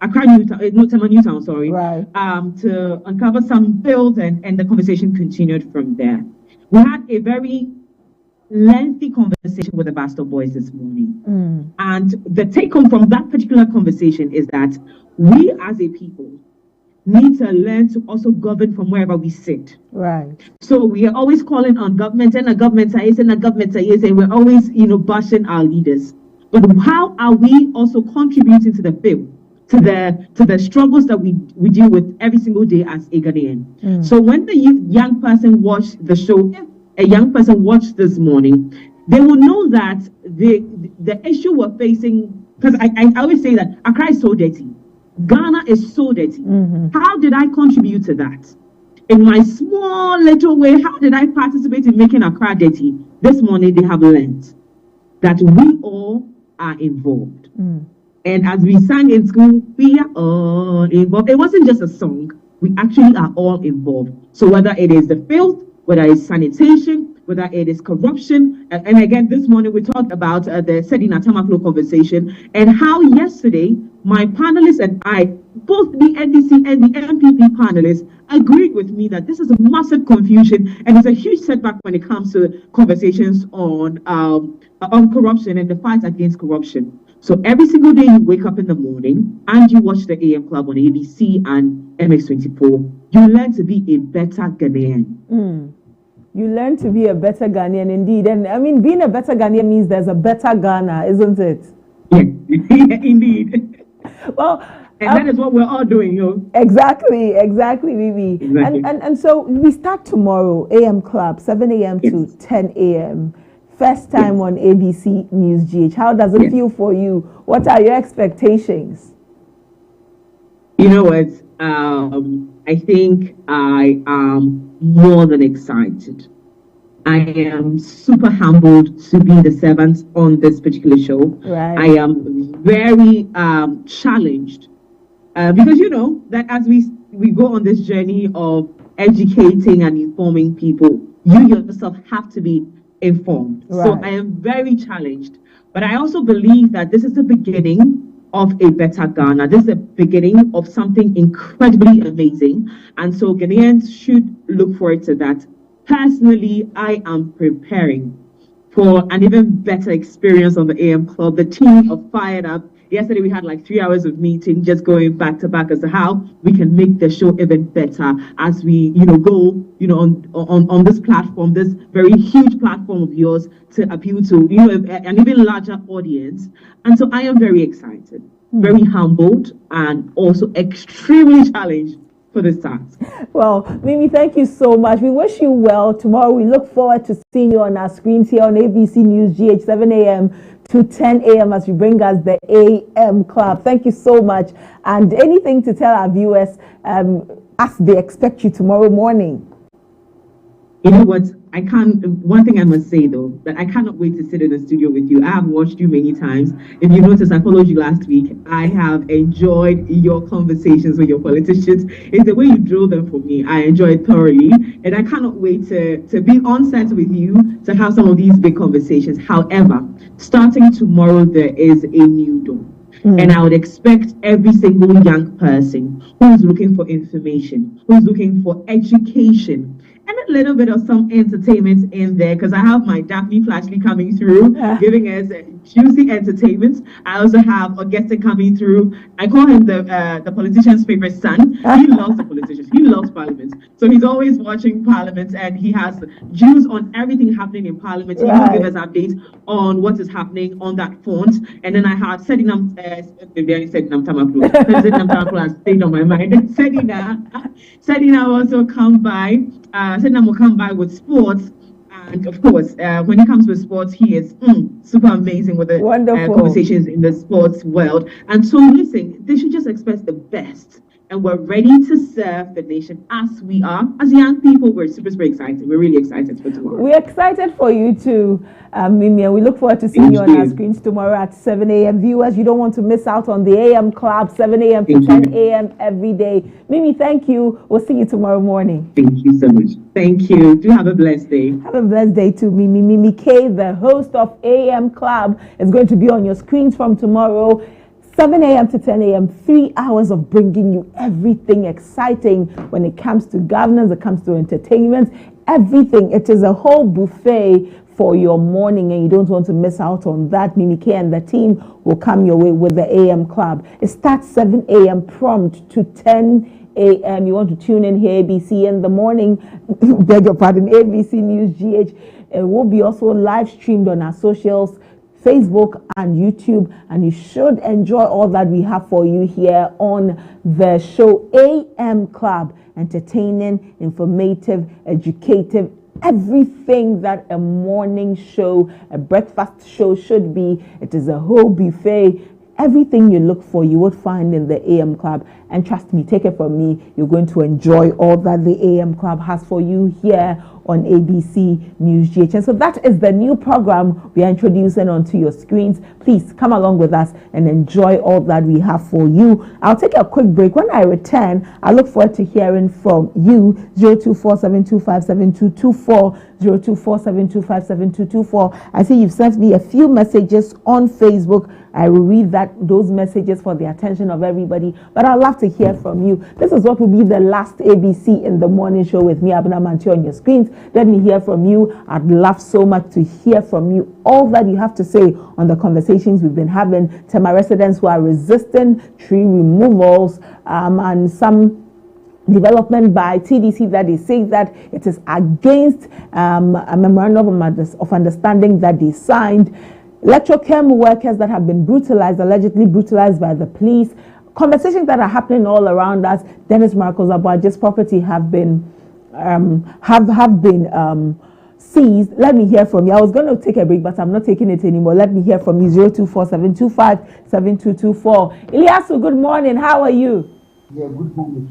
Accra Tema Newtown, sorry, to uncover some bills, and the conversation continued from there. We had a very lengthy conversation with the Bastard Boys this morning. And the take home from that particular conversation is that we as a people need to learn to also govern from wherever we sit. Right. So we are always calling on government, and the government is, and the government is, and we're always, bashing our leaders. But how are we also contributing to the bill, to the struggles that we deal with every single day as a Ghanaian? So when the young person watched the show, if a young person watched this morning, they will know that the issue we're facing, because I always say that Accra is so dirty. Ghana is so dirty. How did I contribute to that? In my small little way, how did I participate in making Accra dirty? This morning, they have learned that we all are involved. And as we sang in school, we are all involved. It wasn't just a song. We actually are all involved. So whether it is the filth, whether it's sanitation, whether it is corruption, and again, this morning we talked about the Sedina Tamaklo conversation, and how yesterday my panelists and I, both the NDC and the MPP panelists, agreed with me that this is a massive confusion and it's a huge setback when it comes to conversations on corruption and the fight against corruption. So every single day you wake up in the morning and you watch the AM Club on ABC and MX24, you learn to be a better Ghanaian. You learn to be a better Ghanaian indeed. And I mean, being a better Ghanaian means there's a better Ghana, isn't it? Yeah, indeed. Well, and that is what we're all doing, Exactly, Vivi. Exactly. And so we start tomorrow, AM Club, 7 a.m. to 10 a.m. First time on ABC News GH. How does it feel for you? What are your expectations? You know what? I think I am more than excited. I am super humbled to be the servant on this particular show. Right. I am very challenged because that as we go on this journey of educating and informing people, you yourself have to be informed. Right. So I am very challenged. But I also believe that this is the beginning of a better Ghana. This is the beginning of something incredibly amazing. And so Ghanaians should look forward to that. Personally, I am preparing for an even better experience on the AM Club. The team are fired up. Yesterday we had like 3 hours of meeting, just going back to back as to how we can make the show even better as we, go, on this platform, this very huge platform of yours to appeal to, an even larger audience. And so I am very excited, very humbled, and also extremely challenged for this task. Well, Mimi, thank you so much. We wish you well tomorrow. We look forward to seeing you on our screens here on ABC News GH 7 a.m. to 10 a.m. as we bring us the AM Club. Thank you so much. And anything to tell our viewers as they expect you tomorrow morning? You know what? One thing I must say though, that I cannot wait to sit in the studio with you. I have watched you many times. If you noticed, I followed you last week. I have enjoyed your conversations with your politicians. It's the way you drill them for me. I enjoyed thoroughly. And I cannot wait to be on set with you to have some of these big conversations. However, starting tomorrow, there is a new dawn. And I would expect every single young person who's looking for information, who's looking for education, and a little bit of some entertainment in there, because I have my Daphne Flashley coming through, giving us juicy entertainment. I also have Augusta coming through. I call him the politician's favorite son. He loves the politicians. He loves Parliament. So he's always watching Parliament, and he has views on everything happening in Parliament. He will give us updates on what is happening on that front. And then I have Sedinam stayed on my mind. Sedina also come by. Sedinam will come by with sports. And of course, when he comes with sports, he is super amazing with the conversations in the sports world. And so, listen, they should just expect the best. And we're ready to serve the nation as we are. As young people, we're super excited. We're really excited for tomorrow. We're excited for you too, Mimi. We look forward to seeing you on our screens tomorrow at 7 a.m. Viewers, you don't want to miss out on the AM Club, 7 a.m. to 10 a.m. every day. Mimi, thank you. We'll see you tomorrow morning. Thank you so much. Thank you. Do have a blessed day. Have a blessed day too, Mimi. Mimi K, the host of AM Club, is going to be on your screens from tomorrow. 7 a.m. to 10 a.m., 3 hours of bringing you everything exciting when it comes to governance, it comes to entertainment, everything. It is a whole buffet for your morning, and you don't want to miss out on that. Mimi K and the team will come your way with the AM Club. It starts 7 a.m. prompt to 10 a.m. You want to tune in here, ABC in the morning, beg your pardon, ABC News GH. It will be also live streamed on our socials, Facebook and YouTube, and you should enjoy all that we have for you here on the show AM Club. Entertaining, informative, educative, everything that a morning show, a breakfast show should be. It is a whole buffet. Everything you look for, you would find in the AM Club. And trust me, take it from me, you're going to enjoy all that the AM Club has for you here on ABC News GH. And so that is the new program we are introducing onto your screens. Please come along with us and enjoy all that we have for you. I'll take a quick break. When I return, I look forward to hearing from you. 0247257224, 0247257224. I see you've sent me a few messages on Facebook. I will read those messages for the attention of everybody, but I'd love to hear from you. This is what will be the last ABC in the morning show with me, ABENA Mante, on your screens. Let me hear from you. I'd love so much to hear from you. All that you have to say on the conversations we've been having. Tema residents who are resisting tree removals and some development by TDC that they say that it is against a memorandum of understanding that they signed. Electrochem workers that have been brutalized, allegedly brutalized by the police. Conversations that are happening all around us. Dennis Marcos Abuaje's property have been seized. Let me hear from you. I was going to take a break, but I'm not taking it anymore. Let me hear from you. 0247257224. Ilyasu, good morning. How are you? Yeah, good morning.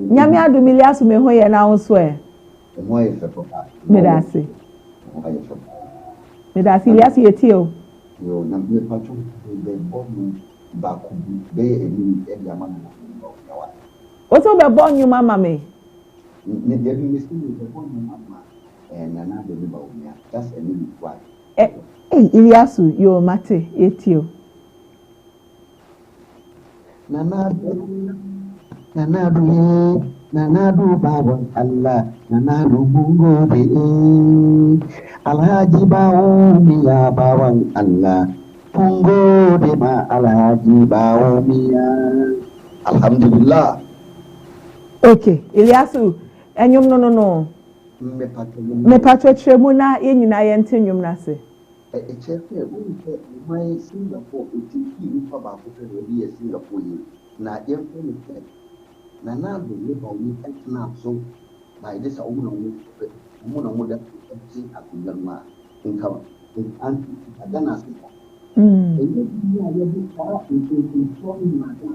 Nyame adum Ilyasu me ho ye na wo so e. Medasi. Medasi Ilyasu ye tie o. Yo na me pacho be bonu ba ku be emi e dia mama. What's up be bonu mama me? Ne de bi me see be bonu mama. and Nana de Baumia. That's a little why. Hey, Iliasu, yo mate, etio. Nanadu Bawan Allah, Nanadu Bungo de Alhaji Baumia Bawan Allah, Bungo de Ma Alhaji Baumia. Alhamdulillah. Okay, Iliasu, and you no. Me patro muna yenyina yente nwum na se. Chefe unke my Singapore utiki upa ba ko fe odi Singapore yi na yemfe ni fe na na do le ba wi etna so by this omo na mo da ti akugama inka anti agana se eyi ni aye bi para in so ni ma da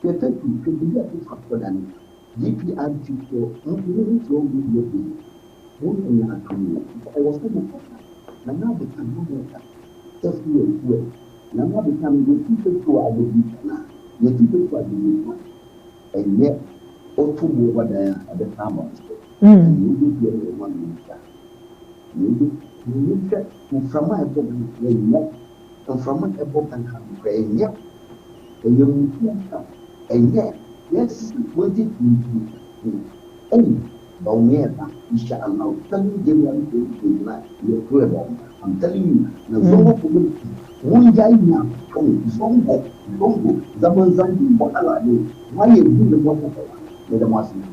ke te ku bi ya ti fa da ni GPR ti so ni so bi bi wọ́n yàn àtúnyẹ̀ ẹ̀wọ̀n fún mi kọ́ta na náà bẹ̀ ká mọ́ bẹ́ẹ̀ ká tẹ́sí ẹ̀kú ẹ̀ na náà bẹ̀ ká mi yẹ kí pé tó àgbègbè kaná yẹ kí pé tó àgbègbè kan ẹ̀yẹ ó tún bọ̀ wọ́n dẹ̀ ẹ̀bẹ̀ ká mọ̀ ẹ̀ ẹ̀yẹ ó bí ẹ̀rọ wọn ní ìta ẹ̀yẹ fẹ́ nframa ẹ̀bọ̀ ẹ̀yẹ nframa ẹ̀bọ̀ kankan ẹ̀yẹ ẹ̀yẹ nframa ẹ̀yẹ yẹ sísè wọ́n ti tù ẹ̀yẹ. Baumia, inshallah, telling you, I'm telling you, the Zongo community, one guy now, Zongo, Zamazan, why you do the water with the Muslim?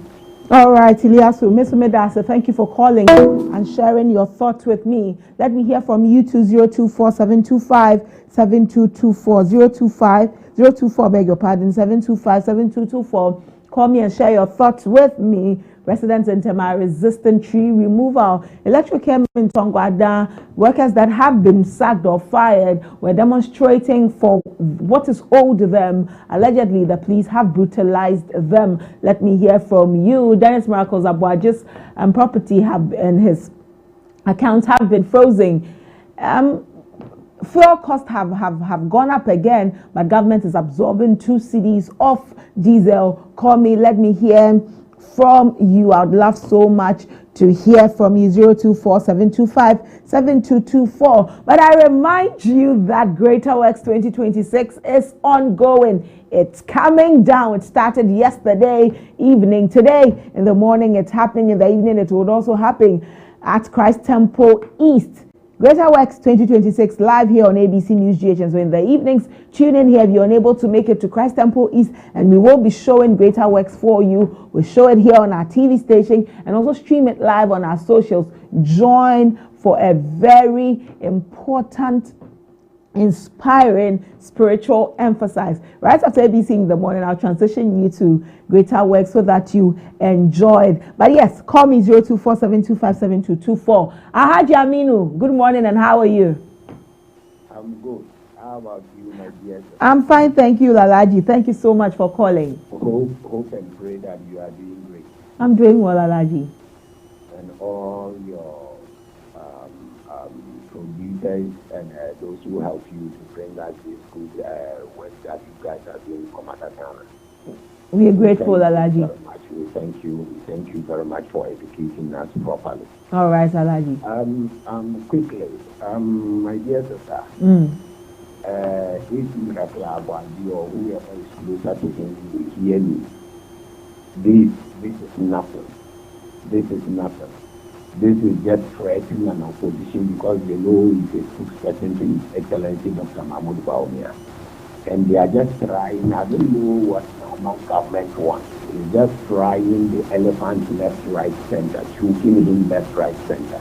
All right, Iliasu, Miss Medasa, thank you for calling and sharing your thoughts with me. Let me hear from you to 024-725-7224, 024, beg your pardon, 725-7224. Call me and share your thoughts with me. Residents in Tema resistant tree removal. Electrochem in Tongwada, workers that have been sacked or fired were demonstrating for what is owed to them. Allegedly, the police have brutalized them. Let me hear from you. Dennis Miracles Abuaji's property and his accounts have been frozen. Fuel costs have gone up again, but government is absorbing 2 cedis off diesel. Call me, let me hear from you. I would love so much to hear from you. 024-725-7224. But I remind you that Greater Works 2026 is ongoing. It's coming down. It started yesterday evening. Today in the morning, it's happening. In the evening, it would also happen at Christ Temple East. Greater Works 2026 live here on ABC News GH. So in the evenings, tune in here if you're unable to make it to Christ Temple East, and we will be showing Greater Works for you. We'll show it here on our TV station and also stream it live on our socials. Join for a very important, inspiring spiritual emphasis. Right after ABC in the morning, I'll transition you to Greater Works so that you enjoyed. But yes, call me 024-725-7224. Ahaji Aminu, good morning and how are you? I'm good. How about you, my dear? I'm fine, thank you, Lalaji. Thank you so much for calling. Hope and pray that you are doing great. I'm doing well, Lalaji. And all your producers and those who help you to bring us this good work that you guys are doing from Atatana. We are grateful, Lalaji. We thank you very much for educating us properly. All right, Lalaji. Quickly, my dear sister, if you have Abandi or whoever is closer to him will hear me, this is nothing. This is nothing. This is just threatening an opposition because they know it's a spokesperson to His Excellency Dr. Mahmoud Baumia. And they are just trying, I don't know what normal government wants. It's just trying the elephant left, right, center, choking him left, right, center.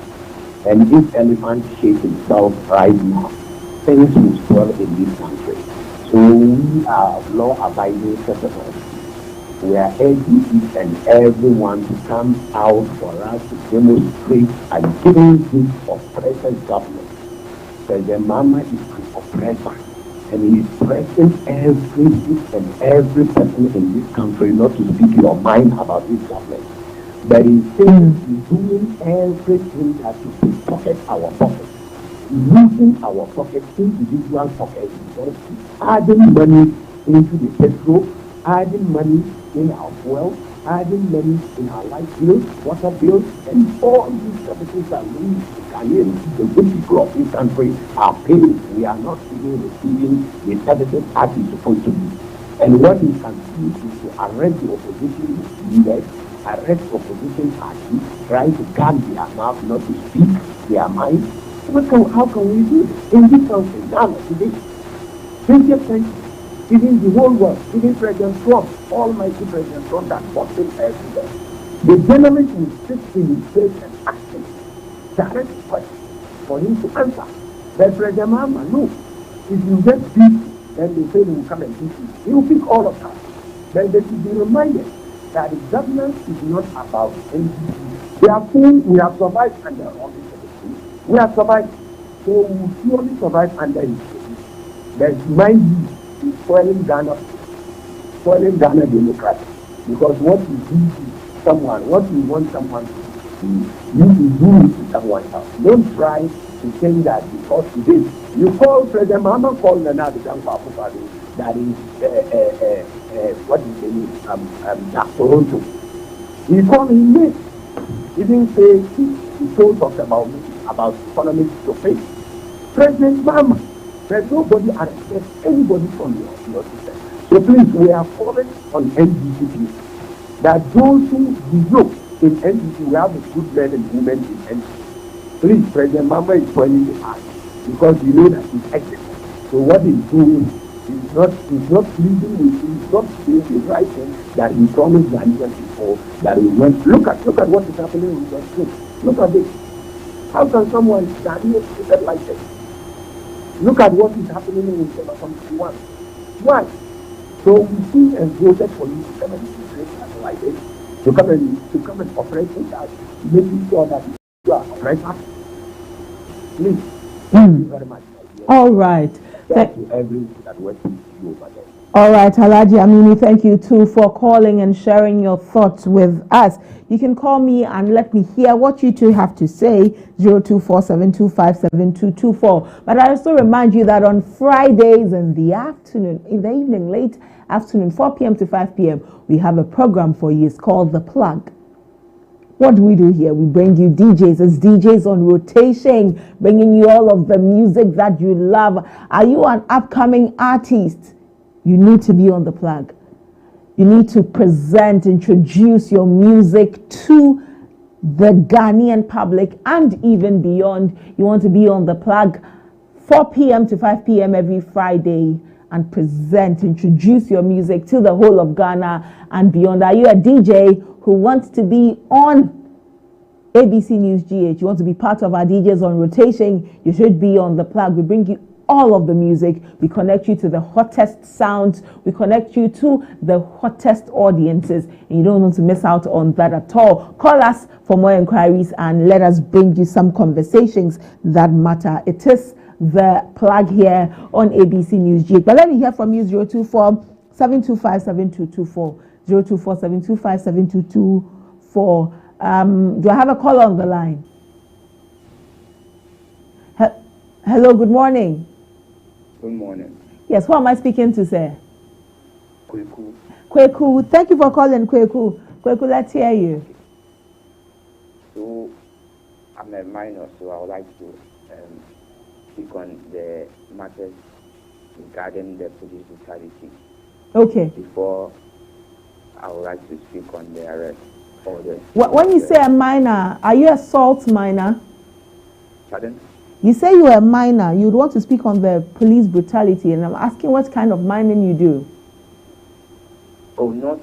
And if elephant shakes himself right now, things will spoil in this country. So we are law-abiding citizens. We are urging each and everyone to come out for us to demonstrate against this oppressive government. Because the mama is an oppressor, and he is pressing every person in this country not to speak your mind about this government. But he's saying he's doing everything that to pickpocket our pockets, using our pockets, individual pockets, adding money into the petrol, adding money in our fuel, adding money in our light bills, water bills, and all these services that we Ghanaians, the good people of this country, are paying. We are not even receiving the services as it's supposed to be. And what we can do is to arrest the opposition leaders, arrest opposition parties, try to guard their mouth not to speak their mind. How can we do this? In this country, Ghana today, 20th century, even the whole world, even President Trump, almighty President Trump that fought him everywhere. The journalist will sit in his place and ask him direct questions for him to answer. But President Mahama, no. If you get beat, then they say they will come and beat you. He will pick all of us. Then they should be reminded that the government is not about NDC. They are saying we have survived under all this. We have survived. So we will surely survive under his. But mind you, he's spoiling Ghana democracy. Because what you do to someone, what you want someone to do, you will do it to someone else. Don't try to think that because today you call President Mahama, call the that is what is the name? Toronto. He called him me. He didn't say he told us about economic survey. President Mahama, there's nobody arrested anybody from your system. So please, we are calling on NDC that those who develop in NDC, we have a good men and women in NDC. Please, President Mahama is pointing the eye because you know that he's excellent. So what he's doing is not pleasing with, he's not doing the right thing that he promised Ghanaians before that he went. Look at what is happening with the state. Look at this. How can someone Ghanaian treated like this? Look at what is happening in Tema 21. Why? So we see and voted for you to come and create like this, to come and operate in that, making sure that you are operating. Please, thank you very much. All right. Thank you everyone that works with you over there. All right, Alhaji Aminu, thank you too for calling and sharing your thoughts with us. You can call me and let me hear what you two have to say, 0247257224. But I also remind you that on Fridays in the afternoon, in the evening, late afternoon, 4 p.m. to 5 p.m., we have a program for you. It's called The Plug. What do we do here? We bring you DJs. It's DJs on rotation, bringing you all of the music that you love. Are you an upcoming artist? You need to be on The Plug. You need to introduce your music to the Ghanaian public and even beyond. You want to be on The Plug 4 p.m. to 5 p.m. every Friday and introduce your music to the whole of Ghana and beyond. Are you a DJ who wants to be on ABC News GH? You want to be part of our DJs on rotation? You should be on The Plug. We bring you all of the music. We connect you to the hottest sounds. We connect you to the hottest audiences. And you don't want to miss out on that at all. Call us for more inquiries and let us bring you some conversations that matter. It is The Plug here on ABC News GH. But let me hear from you, 024-725-7224. 024-725-7224. Do I have a call on the line? Hello, good morning. Good morning. Yes, who am I speaking to, sir? Kweku. Kweku, thank you for calling, Kweku. Kweku, let's hear you. So, I'm a minor, so I would like to speak on the matters regarding the police brutality. Okay. Before, I would like to speak on the arrest. Or the When you say a minor, are you a salt minor? Pardon? You say you are a minor. You'd want to speak on the police brutality, and I'm asking what kind of mining you do. Oh, not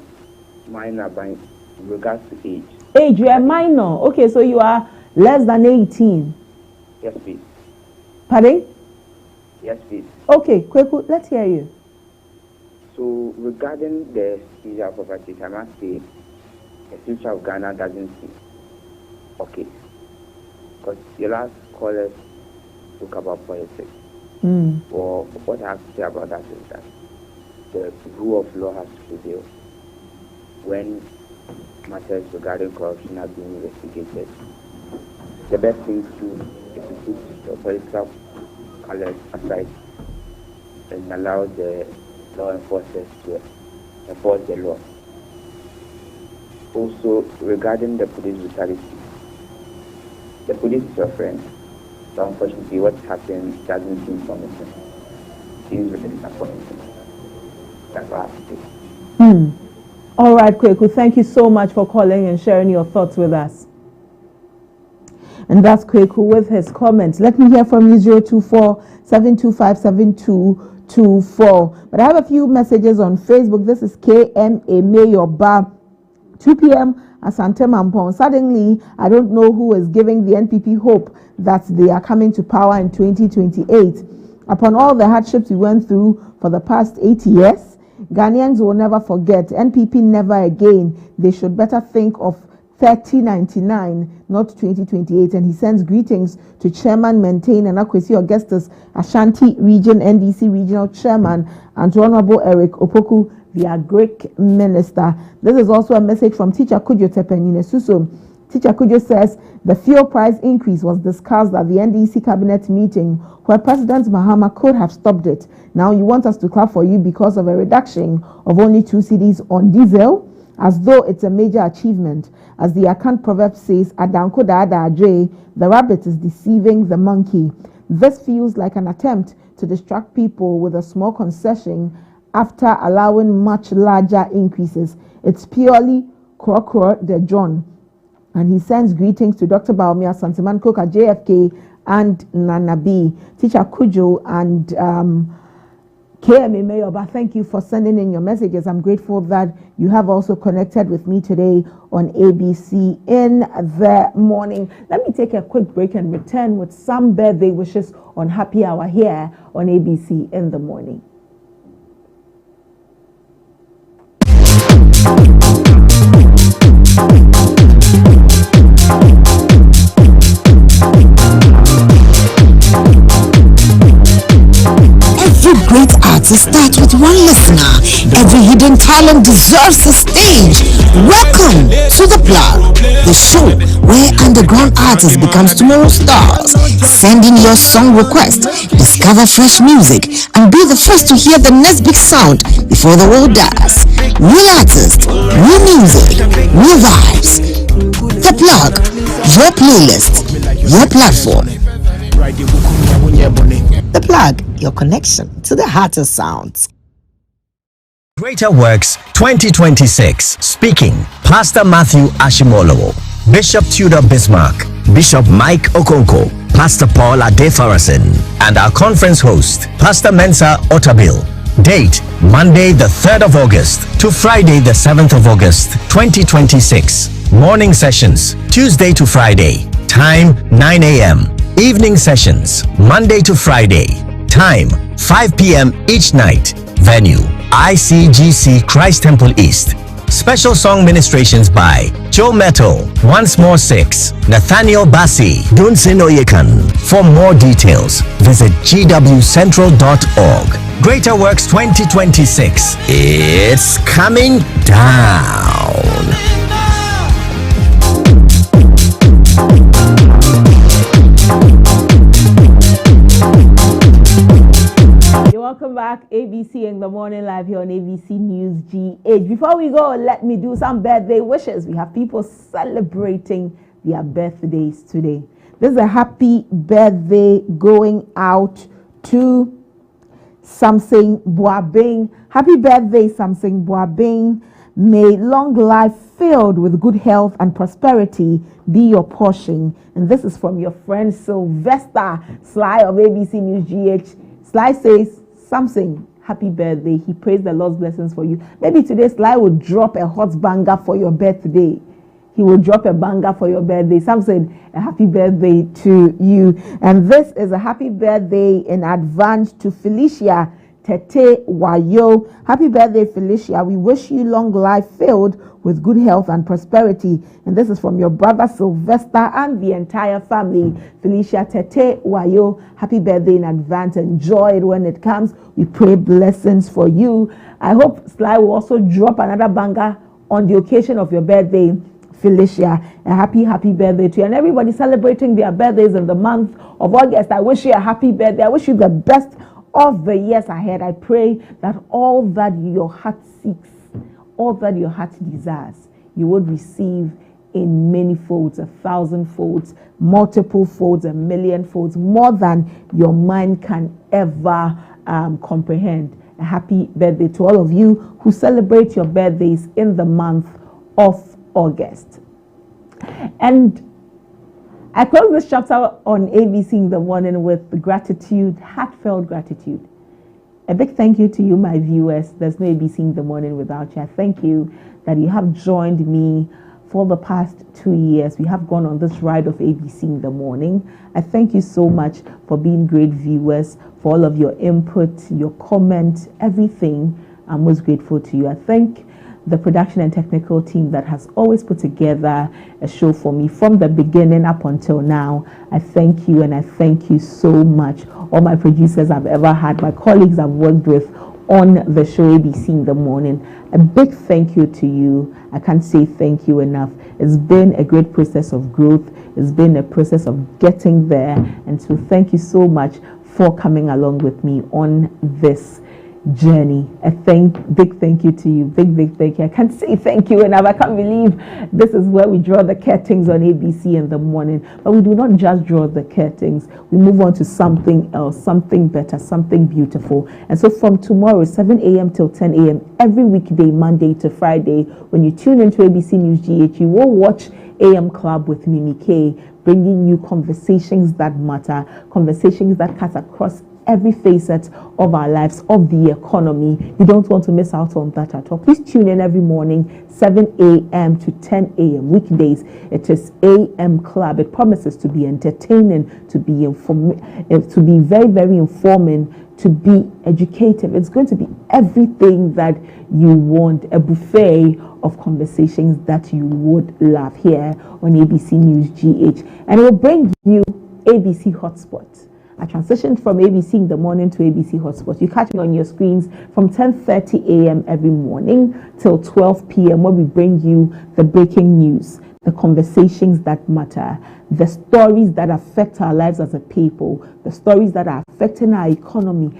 minor, but in regards to age. Age, you're a minor. Okay, so you are less than 18. Yes, please. Pardon? Yes, please. Okay, Kweku, let's hear you. So, regarding the seizure of property, I must say the future of Ghana doesn't seem okay. Because the last caller spoke about politics. Or what I have to say about that is that the rule of law has to prevail when matters regarding corruption are being investigated. The best thing to do is to put the political colors aside and allow the law enforcers to enforce the law. also regarding the police brutality. The police is your friend, but unfortunately what happened doesn't seem promising. It is really disappointing. That's what I have to say. All right, Kweku, thank you so much for calling and sharing your thoughts with us. And that's Kweku with his comments. Let me hear from you, 024-725-7224. But I have a few messages on Facebook. This is KMA Mayoba, 2 p.m. at Tema. Suddenly, I don't know who is giving the NPP hope that they are coming to power in 2028. Upon all the hardships we went through for the past 8 years, Ghanaians will never forget. NPP never again. They should better think of 3099, not 2028. And he sends greetings to Chairman Maintain and Akwesi Augustus, Ashanti Region NDC Regional Chairman, and to Honorable Eric Opoku, the Agric Minister. This is also a message from Teacher Kudjo Tepenine Suso. Teacher Kudjo says the fuel price increase was discussed at the NDC cabinet meeting where President Mahama could have stopped it. Now you want us to clap for you because of a reduction of only 2 cedis on diesel, as though it's a major achievement. As the Akan proverb says, Adanko Dada Adre, the rabbit is deceiving the monkey. This feels like an attempt to distract people with a small concession after allowing much larger increases. It's purely Krokro de John. And he sends greetings to Dr. Baumia Santiman Koka, JFK, and Nana B. Teacher Kujo and KMA Mayoba, thank you for sending in your messages. I'm grateful that you have also connected with me today on ABC in the morning. Let me take a quick break and return with some birthday wishes on Happy Hour here on ABC in the morning. Every great artist starts with one listener. Every hidden talent deserves a stage. Welcome to The Plug, the show where underground artists becomes tomorrow's stars. Send in your song request, discover fresh music, and be the first to hear the next big sound before the world does. New artists, new music, new vibes. The Plug, your playlist, your platform. The Plug, your connection to the hottest sounds. Greater Works 2026. Speaking, Pastor Matthew Ashimolowo, Bishop Tudor Bismarck, Bishop Mike Okonko, Pastor Paul Adefarasin, and our conference host, Pastor Mensa Otabil. Date, Monday the 3rd of August to Friday the 7th of August 2026. Morning sessions, Tuesday to Friday. Time, 9 a.m. Evening sessions, Monday to Friday. Time, 5 p.m. each night. Venue, ICGC Christ Temple East. Special song ministrations by Joe Metal, Once More 6, Nathaniel Bassi, Dunsin Oyekan. For more details, visit gwcentral.org. Greater Works 2026. It's coming down. Welcome back, ABC in the morning live here on ABC News GH. Before we go, let me do some birthday wishes. We have people celebrating their birthdays today. This is a happy birthday going out to Samson Boabing. Happy birthday, Samson Boabing. May long life filled with good health and prosperity be your portion. And this is from your friend Sylvester Sly of ABC News GH. Sly says, Samson, happy birthday. He prays the Lord's blessings for you. Maybe today Sly will drop a hot banger for your birthday. He will drop a banger for your birthday. Samson, a happy birthday to you. And this is a happy birthday in advance to Felicia Tete Wayo. Happy birthday, Felicia. We wish you long life filled with good health and prosperity. And this is from your brother Sylvester and the entire family. Felicia Tete Wayo, happy birthday in advance. Enjoy it when it comes. We pray blessings for you. I hope Sly will also drop another banger on the occasion of your birthday, Felicia. A happy birthday to you. And everybody celebrating their birthdays in the month of August, I wish you a happy birthday. I wish you the best of the years ahead. I pray that all that your heart seeks, all that your heart desires, you would receive in many folds, 1,000 folds, multiple folds, 1,000,000 folds, more than your mind can ever comprehend. A happy birthday to all of you who celebrate your birthdays in the month of August. And I close this chapter on ABC in the morning with gratitude, heartfelt gratitude. A big thank you to you, my viewers. There's no ABC in the morning without you. I thank you that you have joined me for the past 2 years. We have gone on this ride of ABC in the morning. I thank you so much for being great viewers, for all of your input, your comment, everything. I'm most grateful to you. I thank the production and technical team that has always put together a show for me from the beginning up until now. I thank you, and I thank you so much. All my producers I've ever had, my colleagues I've worked with on the show ABC in the morning, a big thank you to you. I can't say thank you enough. It's been a great process of growth. It's been a process of getting there. And so thank you so much for coming along with me on this journey. Big thank you to you. Big thank you. I can't say thank you enough. I can't believe this is where we draw the curtains on ABC in the morning. But we do not just draw the curtains. We move on to something else, something better, something beautiful. And so from tomorrow, 7 a.m. till 10 a.m., every weekday, Monday to Friday, when you tune into ABC News GH, you will watch AM Club with Mimi K, bringing you conversations that matter, conversations that cut across every facet of our lives, of the economy. You don't want to miss out on that at all. Please tune in every morning, 7 a.m. to 10 a.m. weekdays. It is AM Club. It promises to be entertaining, to be very, very informing, to be educative. It's going to be everything that you want, a buffet of conversations that you would love here on ABC News GH. And it will bring you ABC Hotspot. I transitioned from ABC in the morning to ABC Hotspot. You catch me on your screens from 10:30 a.m. every morning till 12 p.m. where we bring you the breaking news, the conversations that matter, the stories that affect our lives as a people, the stories that are affecting our economy,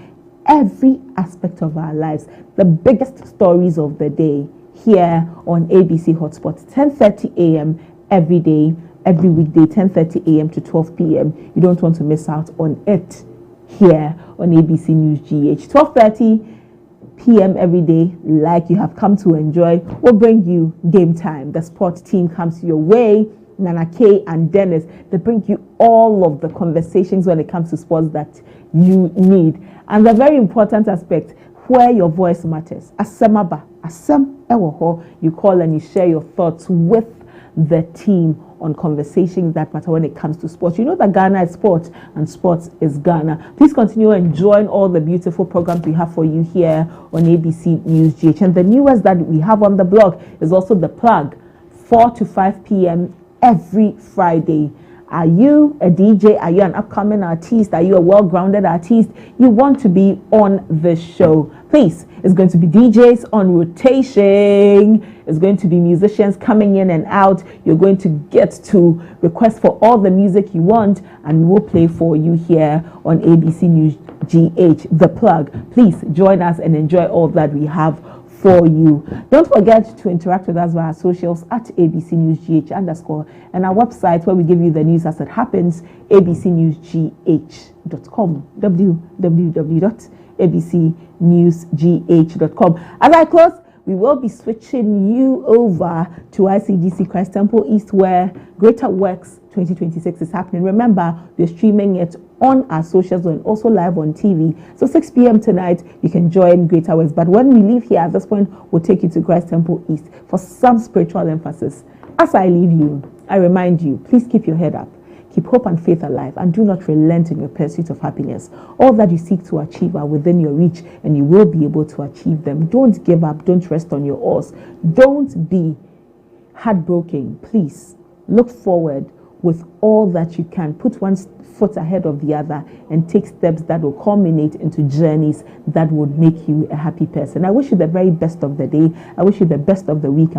every aspect of our lives, the biggest stories of the day here on ABC Hotspot, 10:30 a.m. every day. Every weekday, 10:30 a.m. to 12 p.m. You don't want to miss out on it here on ABC News GH. 12:30 p.m. every day, like you have come to enjoy, will bring you Game Time. The sports team comes your way. Nana K and Dennis, they bring you all of the conversations when it comes to sports that you need. And the very important aspect, where your voice matters. Asemaba, Asem Ewoho, you call and you share your thoughts with the team on conversations that matter when it comes to sports. You know that Ghana is sport and sports is Ghana. Please continue enjoying all the beautiful programs we have for you here on ABC News GH. And the newest that we have on the blog is also The Plug, 4 to 5 p.m. every Friday. Are you a DJ? Are you an upcoming artist? Are you a well-grounded artist? You want to be on the show. Please, it's going to be DJs on rotation. It's going to be musicians coming in and out. You're going to get to request for all the music you want, and we will play for you here on ABC News GH, The Plug. Please join us and enjoy all that we have for you. Don't forget to interact with us via our socials at ABC News GH _ and our website where we give you the news as it happens, abcnewsgh.com, www.abcnewsgh.com. As I close, we will be switching you over to ICGC Christ Temple East, where Greater Works 2026 is happening. Remember, we're streaming it on our socials and also live on TV. So 6 p.m. tonight, you can join Greater Works. But when we leave here at this point, we'll take you to Christ Temple East for some spiritual emphasis. As I leave you, I remind you, please keep your head up. Keep hope and faith alive, and do not relent in your pursuit of happiness. All that you seek to achieve are within your reach, and you will be able to achieve them. Don't give up. Don't rest on your oars. Don't be heartbroken. Please look forward with all that you can. Put one foot ahead of the other and take steps that will culminate into journeys that would make you a happy person. I wish you the very best of the day. I wish you the best of the week.